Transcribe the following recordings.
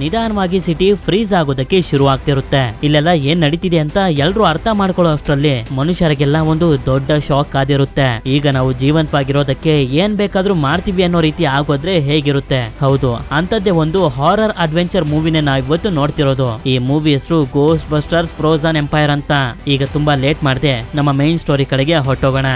ನಿಧಾನವಾಗಿ city freeze ಆಗೋದಕ್ಕೆ ಶುರು ಆಗ್ತಿರುತ್ತೆ. ಇಲ್ಲೆಲ್ಲ ಏನ್ ನಡೀತಿದೆ ಅಂತ ಎಲ್ರು ಅರ್ಥ ಮಾಡ್ಕೊಳ್ಳೋ ಅಷ್ಟರಲ್ಲಿ ಮನುಷ್ಯರಿಗೆಲ್ಲ ಒಂದು ದೊಡ್ಡ ಶಾಕ್ ಆದಿರುತ್ತೆ. ಈಗ ನಾವು ಜೀವಂತವಾಗಿರೋದಕ್ಕೆ ಏನ್ ಬೇಕಾದ್ರೂ ಮಾಡ್ತೀವಿ ಅನ್ನೋ ರೀತಿ ಆಗೋದ್ರೆ ಹೇಗಿರುತ್ತೆ? ಹೌದು, ಅಂತದ್ದೇ ಒಂದು ಹಾರರ್ ಅಡ್ವೆಂಚರ್ ಮೂವಿನೇ ನಾವು ಇವತ್ತು ನೋಡ್ತಿರೋದು. ಈ ಮೂವಿ ಹೆಸರು ಗೋಸ್ಟ್ ಬಸ್ಟರ್ಸ್ ಫ್ರೋಜನ್ ಎಂಪೈರ್ ಅಂತ. ಈಗ ತುಂಬಾ ಲೇಟ್ ಮಾಡದೆ ನಮ್ಮ ಮೈನ್ ಸ್ಟೋರಿ ಕಡೆಗೆ ಹೊರಟೋಗೋಣ.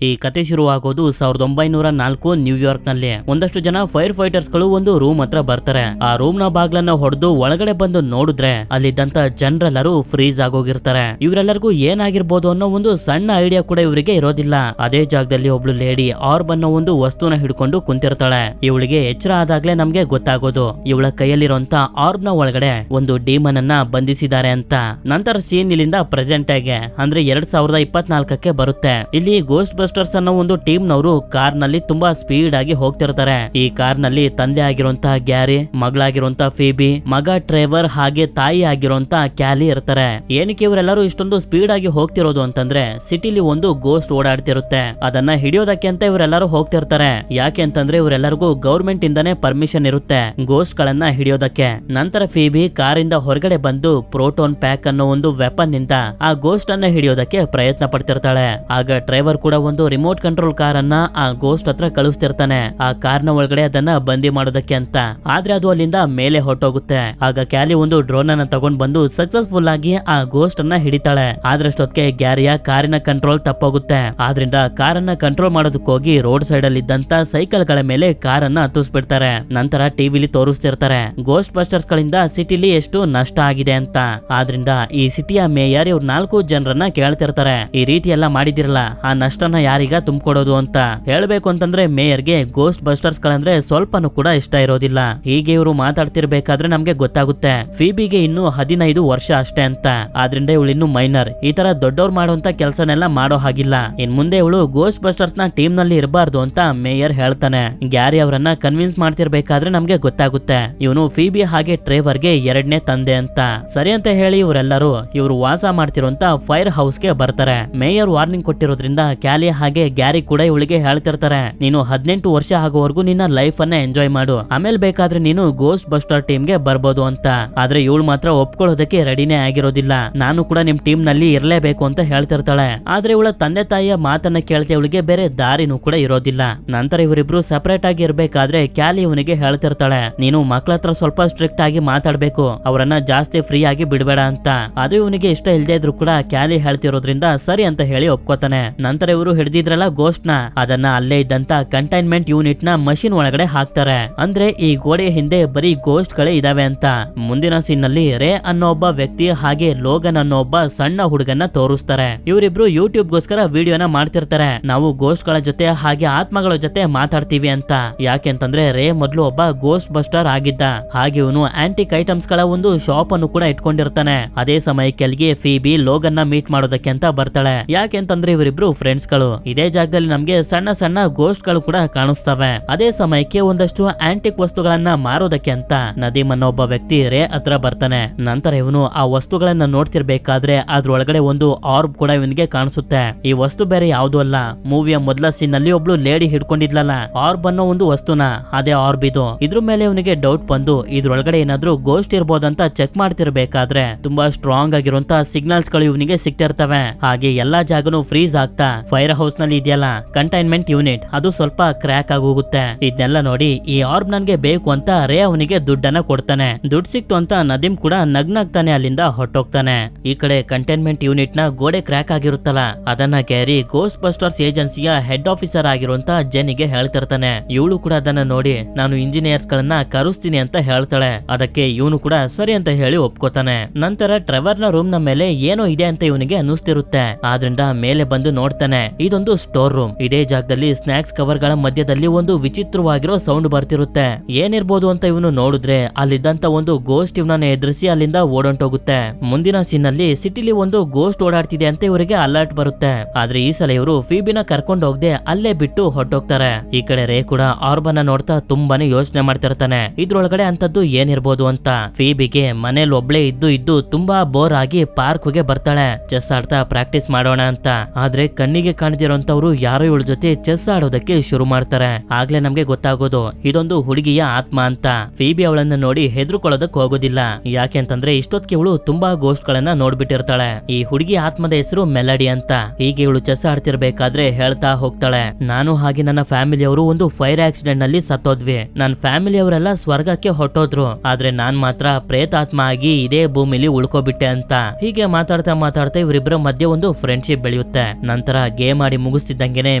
ಈ ಕತೆ ಶುರುವಾಗೋದು 1904 ನ್ಯೂಯಾರ್ಕ್ ನಲ್ಲಿ. ಒಂದಷ್ಟು ಜನ ಫೈರ್ ಫೈಟರ್ಸ್ ಗಳು ಒಂದು ರೂಮ್ ಹತ್ರ ಬರ್ತಾರೆ. ಆ ರೂಮ್ ನ ಬಾಗ್ಲನ್ನ ಹೊಡೆದು ಒಳಗಡೆ ಬಂದು ನೋಡಿದ್ರೆ ಅಲ್ಲಿದ್ದಂತ ಜನರೆಲ್ಲರೂ ಫ್ರೀಸ್ ಆಗೋಗಿರ್ತಾರೆ. ಇವರೆಲ್ಲರಿಗೂ ಏನಾಗಿರ್ಬೋದು ಅನ್ನೋ ಒಂದು ಸಣ್ಣ ಐಡಿಯಾ ಕೂಡ ಇವರಿಗೆ ಇರೋದಿಲ್ಲ. ಅದೇ ಜಾಗದಲ್ಲಿ ಒಬ್ಳು ಲೇಡಿ ಆರ್ಬ್ ಅನ್ನೋ ಒಂದು ವಸ್ತುನ ಹಿಡ್ಕೊಂಡು ಕುಂತಿರ್ತಾಳೆ. ಇವಳಿಗೆ ಎಚ್ಚರ ಆದಾಗ್ಲೇ ನಮ್ಗೆ ಗೊತ್ತಾಗೋದು ಇವಳ ಕೈಯಲ್ಲಿರುವಂತ ಆರ್ಬ್ ನ ಒಳಗಡೆ ಒಂದು ಡೀಮನ್ ಅನ್ನ ಬಂಧಿಸಿದ್ದಾರೆ ಅಂತ. ನಂತರ ಸೀನ್ ಇಲ್ಲಿಂದ ಪ್ರೆಸೆಂಟ್ ಆಗಿ ಅಂದ್ರೆ 2024ಕ್ಕೆ ಬರುತ್ತೆ. ಇಲ್ಲಿ ಗೋಸ್ಟ್ ಬಸ್ಟರ್ಸ್ ಅನ್ನೋ ಒಂದು ಟೀಮ್ ನವರು ಕಾರ್ ನಲ್ಲಿ ತುಂಬಾ ಸ್ಪೀಡ್ ಆಗಿ ಹೋಗ್ತಿರ್ತಾರೆ. ಈ ಕಾರ್ ನಲ್ಲಿ ತಂದೆ ಆಗಿರುವಂತಹ ಗ್ಯಾರಿ, ಮಗಳಾಗಿರುವಂತಹ ಫೀಬಿ, ಮಗ ಟ್ರೇವರ್ ಹಾಗೆ ತಾಯಿ ಆಗಿರುವಂತಹ ಕ್ಯಾಲಿ ಇರ್ತಾರೆ. ಏನಕ್ಕೆ ಇವರೆಲ್ಲರೂ ಇಷ್ಟೊಂದು ಸ್ಪೀಡ್ ಆಗಿ ಹೋಗ್ತಿರೋದು ಅಂತಂದ್ರೆ ಸಿಟಿಲಿ ಒಂದು ಗೋಸ್ಟ್ ಓಡಾಡ್ತಿರುತ್ತೆ. ಅದನ್ನ ಹಿಡಿಯೋದಕ್ಕೆ ಅಂತ ಇವರೆಲ್ಲರೂ ಹೋಗ್ತಿರ್ತಾರೆ. ಯಾಕೆ ಅಂತಂದ್ರೆ ಇವರೆಲ್ಲರಿಗೂ ಗೌರ್ಮೆಂಟ್ ಇಂದಾನೆ ಪರ್ಮಿಷನ್ ಇರುತ್ತೆ ಗೋಸ್ಟ್ ಗಳನ್ನ ಹಿಡಿಯೋದಕ್ಕೆ. ನಂತರ ಫೀಬಿ ಕಾರಿಂದ ಹೊರಗಡೆ ಬಂದು ಪ್ರೋಟೋನ್ ಪ್ಯಾಕ್ ಅನ್ನೋ ಒಂದು ವೆಪನ್ ನಿಂದ ಆ ಗೋಸ್ಟ್ ಅನ್ನ ಹಿಡಿಯೋದಕ್ಕೆ ಪ್ರಯತ್ನ ಪಡ್ತಿರ್ತಾಳೆ. ಆಗ ಡ್ರೈವರ್ ಕೂಡ ಒಂದು ರಿಮೋಟ್ ಕಂಟ್ರೋಲ್ ಕಾರ್ ಅನ್ನ ಆ ಗೋಸ್ಟ್ ಹತ್ರ ಕಳಿಸ್ತಿರ್ತಾನೆ ಆ ಕಾರ್ ನ ಒಳಗಡೆ ಅದನ್ನ ಬಂದಿ ಮಾಡೋದಕ್ಕೆ ಅಂತ. ಆದ್ರೆ ಅದು ಅಲ್ಲಿಂದ ಮೇಲೆ ಹೊರಟೋಗುತ್ತೆ. ಆಗ ಕ್ಯಾಲಿ ಒಂದು ಡ್ರೋನ್ ಅನ್ನ ತಗೊಂಡ್ ಬಂದು ಸಕ್ಸಸ್ಫುಲ್ ಆಗಿ ಆ ಗೋಸ್ಟ್ ಅನ್ನ ಹಿಡಿತಾಳೆ. ಆದ್ರಷ್ಟೊತ್ತಿಗೆ ಗ್ಯಾರಿಯ ಕಾರಿನ ಕಂಟ್ರೋಲ್ ತಪ್ಪೋಗುತ್ತೆ. ಆದ್ರಿಂದ ಕಾರನ್ನ ಕಂಟ್ರೋಲ್ ಮಾಡೋದಕ್ಕೋಗಿ ರೋಡ್ ಸೈಡ್ ಅಲ್ಲಿ ಇದ್ದಂತ ಸೈಕಲ್ ಗಳ ಮೇಲೆ ಕಾರನ್ನ ಹತ್ತಿಸ್ಬಿಡ್ತಾರೆ. ನಂತರ ಟಿವಿಲಿ ತೋರಿಸ್ತಿರ್ತಾರೆ ಗೋಸ್ಟ್ ಬಸ್ಟರ್ಸ್ ಗಳಿಂದ ಸಿಟಿಲಿ ಎಷ್ಟು ನಷ್ಟ ಆಗಿದೆ ಅಂತ. ಆದ್ರಿಂದ ಈ ಸಿಟಿಯ ಮೇಯರ್ ಇವ್ರು 4 ಜನರನ್ನ ಕೇಳ್ತಿರ್ತಾರೆ, ಈ ರೀತಿ ಎಲ್ಲ ಮಾಡಿದಿರಲ್ಲ, ಆ ನಷ್ಟನ ಯಾರೀಗ ತುಂಬಿಕೊಡೋದು ಅಂತ. ಹೇಳ್ಬೇಕು ಅಂತಂದ್ರೆ ಮೇಯರ್ಗೆ ಗೋಸ್ಟ್ ಬಸ್ಟರ್ಸ್ ಗಳಂದ್ರೆ ಸ್ವಲ್ಪನೂ ಕೂಡ ಇಷ್ಟ ಇರೋದಿಲ್ಲ. ಹೀಗೆ ಇವರು ಮಾತಾಡ್ತಿರ್ಬೇಕಾದ್ರೆ ನಮ್ಗೆ ಗೊತ್ತಾಗುತ್ತೆ ಫೀಬಿಗೆ ಇನ್ನು 15 ವರ್ಷ ಅಷ್ಟೇ ಅಂತ. ಆದ್ರಿಂದ ಇವಳು ಇನ್ನು ಮೈನರ್. ಈ ತರ ದೊಡ್ಡವ್ರು ಮಾಡುವಂತ ಕೆಲಸನೆಲ್ಲ ಮಾಡೋ ಹಾಗಿಲ್ಲ. ಇನ್ ಮುಂದೆ ಇವಳು ಗೋಸ್ಟ್ ಬಸ್ಟರ್ಸ್ ನ ಟೀಮ್ ನಲ್ಲಿ ಇರಬಾರ್ದು ಅಂತ ಮೇಯರ್ ಹೇಳ್ತಾನೆ. ಗ್ಯಾರಿ ಅವರನ್ನ ಕನ್ವಿನ್ಸ್ ಮಾಡ್ತಿರ್ಬೇಕಾದ್ರೆ ನಮ್ಗೆ ಗೊತ್ತಾಗುತ್ತೆ ಇವನು ಫೀಬಿ ಹಾಗೆ ಟ್ರೇವರ್ಗೆ 2ನೇ ತಂದೆ ಅಂತ. ಸರಿ ಅಂತ ಹೇಳಿ ಇವರೆಲ್ಲರೂ ಇವರು ವಾಸ ಮಾಡ್ತಿರುವಂತ ಫೈರ್ ಹೌಸ್ ಗೆ ಬರ್ತಾರೆ. ಮೇಯರ್ ವಾರ್ನಿಂಗ್ ಕೊಟ್ಟಿರೋದ್ರಿಂದ ಕ್ಯಾಲಿ ಹಾಗೆ ಗ್ಯಾರಿ ಕೂಡ ಇವಳಿಗೆ ಹೇಳ್ತಿರ್ತಾರೆ, ನೀನು 18 ವರ್ಷ ಆಗೋವರೆಗೂ ನಿನ್ನ ಲೈಫ್ ಅನ್ನ ಎಂಜಾಯ್ ಮಾಡು, ಆಮೇಲೆ ಬೇಕಾದ್ರೆ ನೀನು ಗೋಸ್ಟ್ ಬಸ್ಟರ್ ಟೀಮ್ ಗೆ ಬರ್ಬೋದು ಅಂತ. ಆದ್ರೆ ಇವಳು ಮಾತ್ರ ಒಪ್ಕೊಳ್ಳೋದಕ್ಕೆ ರೆಡಿನೇ ಆಗಿರೋದಿಲ್ಲ. ನಾನು ಕೂಡ ನಿಮ್ ಟೀಮ್ ನಲ್ಲಿ ಇರ್ಲೇಬೇಕು ಅಂತ ಹೇಳ್ತಿರ್ತಾಳೆ. ಆದ್ರೆ ಇವಳ ತಂದೆ ತಾಯಿಯ ಮಾತನ್ನ ಕೇಳ್ತಿ ಇವಳಿಗೆ ಬೇರೆ ದಾರಿನೂ ಕೂಡ ಇರೋದಿಲ್ಲ. ನಂತರ ಇವರಿಬ್ರು ಸಪರೇಟ್ ಆಗಿ ಇರ್ಬೇಕಾದ್ರೆ ಕ್ಯಾಲಿ ಇವನಿಗೆ ಹೇಳ್ತಿರ್ತಾಳೆ, ನೀನು ಮಕ್ಳ ಹತ್ರ ಸ್ವಲ್ಪ ಸ್ಟ್ರಿಕ್ಟ್ ಆಗಿ ಮಾತಾಡ್ಬೇಕು, ಅವರನ್ನ ಜಾಸ್ತಿ ಫ್ರೀ ಆಗಿ ಬಿಡ್ಬೇಡ ಅಂತ. ಅದು ಇವನಿಗೆ ಇಷ್ಟ ಇಲ್ದೇ ಇದ್ರು ಕೂಡ ಕ್ಯಾಲಿ ಹೇಳ್ತಿರೋದ್ರಿಂದ ಸರಿ ಅಂತ ಹೇಳಿ ಒಪ್ಕೋತಾನೆ. ನಂತರ ಇವರು ಹಿಡಿದಿದ್ರಲ್ಲ ಗೋಸ್ಟ್ ನ, ಅದನ್ನ ಅಲ್ಲೇ ಇದ್ದಂತ ಕಂಟೈನ್ಮೆಂಟ್ ಯೂನಿಟ್ ನ ಮಷಿನ್ ಒಳಗಡೆ ಹಾಕ್ತಾರೆ. ಅಂದ್ರೆ ಈ ಗೋಡೆ ಹಿಂದೆ ಬರೀ ಗೋಸ್ಟ್ ಗಳೇ ಇದಾವೆ ಅಂತ. ಮುಂದಿನ ಸೀನ್ ನಲ್ಲಿ ರೇ ಅನ್ನೋ ಒಬ್ಬ ವ್ಯಕ್ತಿ ಹಾಗೆ ಲೋಗನ್ ಅನ್ನೋ ಒಬ್ಬ ಸಣ್ಣ ಹುಡುಗನ್ನ ತೋರಿಸ್ತಾರೆ. ಇವರಿಬ್ರು ಯೂಟ್ಯೂಬ್ ಗೋಸ್ಕರ ವಿಡಿಯೋನ ಮಾಡ್ತಿರ್ತಾರೆ. ನಾವು ಗೋಸ್ಟ್ ಗಳ ಜೊತೆ ಹಾಗೆ ಆತ್ಮಗಳ ಜೊತೆ ಮಾತಾಡ್ತೀವಿ ಅಂತ. ಯಾಕೆಂತಂದ್ರೆ ರೇ ಮೊದ್ಲು ಒಬ್ಬ ಗೋಸ್ಟ್ ಬಸ್ಟರ್ ಆಗಿದ್ದ. ಹಾಗೆ ಇವನು ಆಂಟಿಕ್ ಐಟಮ್ಸ್ ಗಳ ಒಂದು ಶಾಪ್ ಅನ್ನು ಕೂಡ ಇಟ್ಕೊಂಡಿರ್ತಾನೆ. ಅದೇ ಸಮಯಕ್ಕೆಲ್ಗೆ ಫೀಬಿ ಲೋಗನ್ ನ ಮೀಟ್ ಮಾಡೋದಕ್ಕೆ ಅಂತ ಬರ್ತಾಳೆ. ಯಾಕೆಂತಂದ್ರೆ ಇವರಿಬ್ರು ಫ್ರೆಂಡ್ಸ್ ಗಳು. ಇದೇ ಜಾಗದಲ್ಲಿ ನಮ್ಗೆ ಸಣ್ಣ ಸಣ್ಣ ಗೋಸ್ಟ್ ಗಳು ಕೂಡ ಕಾಣಿಸ್ತವೆ. ಅದೇ ಸಮಯಕ್ಕೆ ಒಂದಷ್ಟು ಆಂಟಿಕ್ ವಸ್ತುಗಳನ್ನ ಮಾರೋದಕ್ಕೆ ಅಂತ ನದೀಮ್ ಅನ್ನೋ ಒಬ್ಬ ವ್ಯಕ್ತಿ ರೇ ಹತ್ರ ಬರ್ತಾನೆ. ನಂತರ ಇವನು ಆ ವಸ್ತುಗಳನ್ನ ನೋಡ್ತಿರ್ಬೇಕಾದ್ರೆ ಅದ್ರೊಳಗಡೆ ಒಂದು ಆರ್ಬ್ ಕೂಡ ಇವನಿಗೆ ಕಾಣಿಸುತ್ತೆ. ಈ ವಸ್ತು ಬೇರೆ ಯಾವ್ದು ಅಲ್ಲ, ಮೂವಿಯ ಮೊದಲ ಸೀನ್ ನಲ್ಲಿ ಒಬ್ಳು ಲೇಡಿ ಹಿಡ್ಕೊಂಡಿದ್ಲಲ್ಲ ಆರ್ಬ್ ಅನ್ನೋ ಒಂದು ವಸ್ತುನ, ಅದೇ ಆರ್ಬ್ ಇದು. ಇದ್ರ ಮೇಲೆ ಇವನಿಗೆ ಡೌಟ್ ಬಂದು ಇದ್ರೊಳಗಡೆ ಏನಾದ್ರೂ ಗೋಸ್ಟ್ ಇರ್ಬೋದಂತ ಚೆಕ್ ಮಾಡ್ತಿರ್ಬೇಕಾದ್ರೆ ತುಂಬಾ ಸ್ಟ್ರಾಂಗ್ ಆಗಿರುವಂತ ಸಿಗ್ನಲ್ಸ್ ಗಳು ಇವನಿಗೆ ಸಿಗ್ತಿರ್ತವೆ. ಹಾಗೆ ಎಲ್ಲಾ ಜಾಗನು ಫ್ರೀಸ್ ಆಗ್ತಾ ಫೈರ್ ಹೌಸ್ ನಲ್ಲಿ ಇದೆಯಲ್ಲ ಕಂಟೈನ್ಮೆಂಟ್ ಯೂನಿಟ್, ಅದು ಸ್ವಲ್ಪ ಕ್ರ್ಯಾಕ್ ಆಗಿ ಹೋಗುತ್ತೆ. ಇದನ್ನೆಲ್ಲ ನೋಡಿ ಈ ಆರ್ಬ್ ನನ್ಗೆ ಬೇಕು ಅಂತ ರೇ ಅವನಿಗೆ ದುಡ್ಡನ್ನ ಕೊಡ್ತಾನೆ. ದುಡ್ಡು ಸಿಕ್ತು ಅಂತ ನದೀಮ್ ಕೂಡ ನಗ್ನಾಗ್ತಾನೆ ಅಲ್ಲಿಂದ ಹೊಟ್ಟೋಗ್ತಾನೆ. ಈ ಕಡೆ ಕಂಟೈನ್ಮೆಂಟ್ ಯೂನಿಟ್ ನ ಗೋಡೆ ಕ್ರ್ಯಾಕ್ ಆಗಿರುತ್ತಲ್ಲ, ಅದನ್ನ ಕ್ಯಾರಿ ಗೋಸ್ಟ್ ಬಸ್ಟರ್ಸ್ ಏಜೆನ್ಸಿಯ ಹೆಡ್ ಆಫೀಸರ್ ಆಗಿರುವಂತ ಜೆನ್ನಿಗೆ ಹೇಳ್ತಿರ್ತಾನೆ. ಇವಳು ಕೂಡ ಅದನ್ನ ನೋಡಿ ನಾನು ಇಂಜಿನಿಯರ್ಸ್ ಗಳನ್ನ ಕರೆಸ್ತೀನಿ ಅಂತ ಹೇಳ್ತಾಳೆ. ಅದಕ್ಕೆ ಇವನು ಕೂಡ ಸರಿ ಅಂತ ಹೇಳಿ ಒಪ್ಕೋತಾನೆ. ನಂತರ ಟ್ರೆವರ್ ನ ರೂಮ್ ನ ಮೇಲೆ ಏನೋ ಇದೆ ಅಂತ ಇವನಿಗೆ ಅನ್ನಿಸ್ತಿರುತ್ತೆ. ಆದ್ರಿಂದ ಮೇಲೆ ಬಂದು ನೋಡ್ತಾನೆ, ಇದೊಂದು ಸ್ಟೋರ್ ರೂಮ್. ಇದೇ ಜಾಗದಲ್ಲಿ ಸ್ನಾಕ್ಸ್ ಕವರ್ ಗಳ ಮಧ್ಯದಲ್ಲಿ ಒಂದು ವಿಚಿತ್ರವಾಗಿರೋ ಸೌಂಡ್ ಬರ್ತಿರುತ್ತೆ. ಏನಿರ್ಬೋದು ಅಂತ ಇವನು ನೋಡಿದ್ರೆ ಅಲ್ಲಿದ್ದಂತ ಒಂದು ಗೋಸ್ಟ್ ಇವನನ್ನ ಎದುರಿಸಿ ಅಲ್ಲಿಂದ ಓಡೊಂಟೋಗುತ್ತೆ. ಮುಂದಿನ ಸೀನ್ ಅಲ್ಲಿ ಸಿಟಿಲಿ ಒಂದು ಗೋಸ್ಟ್ ಓಡಾಡ್ತಿದೆ ಅಂತ ಇವರಿಗೆ ಅಲರ್ಟ್ ಬರುತ್ತೆ. ಆದ್ರೆ ಈ ಸಲ ಇವರು ಫೀಬಿನ ಕರ್ಕೊಂಡು ಹೋಗದೆ ಅಲ್ಲೇ ಬಿಟ್ಟು ಹೊಟ್ಟೋಗ್ತಾರೆ. ಈ ಕಡೆ ರೇ ಕೂಡ ಆರ್ಬನ್ನ ನೋಡ್ತಾ ತುಂಬಾನೇ ಯೋಚನೆ ಮಾಡ್ತಿರ್ತಾನೆ, ಇದ್ರೊಳಗಡೆ ಅಂತದ್ದು ಏನಿರ್ಬೋದು ಅಂತ. ಫೀಬಿಗೆ ಮನೇಲಿ ಒಬ್ಳೆ ಇದ್ದು ತುಂಬಾ ಬೋರ್ ಆಗಿ ಪಾರ್ಕ್ ಗೆ ಬರ್ತಾಳೆ ಚೆಸ್ ಆಡ್ತಾ ಪ್ರಾಕ್ಟೀಸ್ ಮಾಡೋಣ ಅಂತ. ಆದ್ರೆ ಕಣ್ಣಿಗೆ ಕಾಣಿದ ಹಿಡಿದಿರೋಂತವ್ರು ಯಾರೋ ಇವಳ ಜೊತೆ ಚೆಸ್ ಆಡೋದಕ್ಕೆ ಶುರು ಮಾಡ್ತಾರೆ. ಆಗ್ಲೇ ನಮ್ಗೆ ಗೊತ್ತಾಗೋದು ಇದೊಂದು ಹುಡುಗಿಯ ಆತ್ಮ ಅಂತ. ಫೀಬಿ ಅವಳನ್ನ ನೋಡಿ ಹೆದರ್ಕೊಳ್ಳೋದಕ್ ಹೋಗೋದಿಲ್ಲ. ಯಾಕೆ ಅಂತಂದ್ರೆ ಇಷ್ಟೊತ್ತಿಗೆ ಇವಳು ತುಂಬಾ ಗೋಸ್ಟ್ ಗಳನ್ನ ನೋಡ್ಬಿಟ್ಟಿರ್ತಾಳೆ. ಈ ಹುಡುಗಿ ಆತ್ಮದ ಹೆಸರು ಮೆಲಡಿ ಅಂತ. ಹೀಗೆ ಇವಳು ಚೆಸ್ ಆಡ್ತಿರ್ಬೇಕಾದ್ರೆ ಹೇಳ್ತಾ ಹೋಗ್ತಾಳೆ, ನಾನು ಹಾಗೆ ನನ್ನ ಫ್ಯಾಮಿಲಿಯವರು ಒಂದು ಫೈರ್ ಆಕ್ಸಿಡೆಂಟ್ ನಲ್ಲಿ ಸತ್ತೋದ್ವಿ. ನನ್ನ ಫ್ಯಾಮಿಲಿಯವರೆಲ್ಲ ಸ್ವರ್ಗಕ್ಕೆ ಹೊಟ್ಟೋದ್ರು, ಆದ್ರೆ ನಾನ್ ಮಾತ್ರ ಪ್ರೇತಾತ್ಮ ಆಗಿ ಇದೇ ಭೂಮಿಲಿ ಉಳ್ಕೋಬಿಟ್ಟೆ ಅಂತ. ಹೀಗೆ ಮಾತಾಡ್ತಾ ಮಾತಾಡ್ತಾ ಇವರಿಬ್ಬರ ಮಧ್ಯೆ ಒಂದು ಫ್ರೆಂಡ್ಶಿಪ್ ಬೆಳೆಯುತ್ತೆ. ನಂತರ ಗೇಮ್ ಆಡಿ ಮುಗಿಸ್ತಿದ್ದಂಗೆನೆ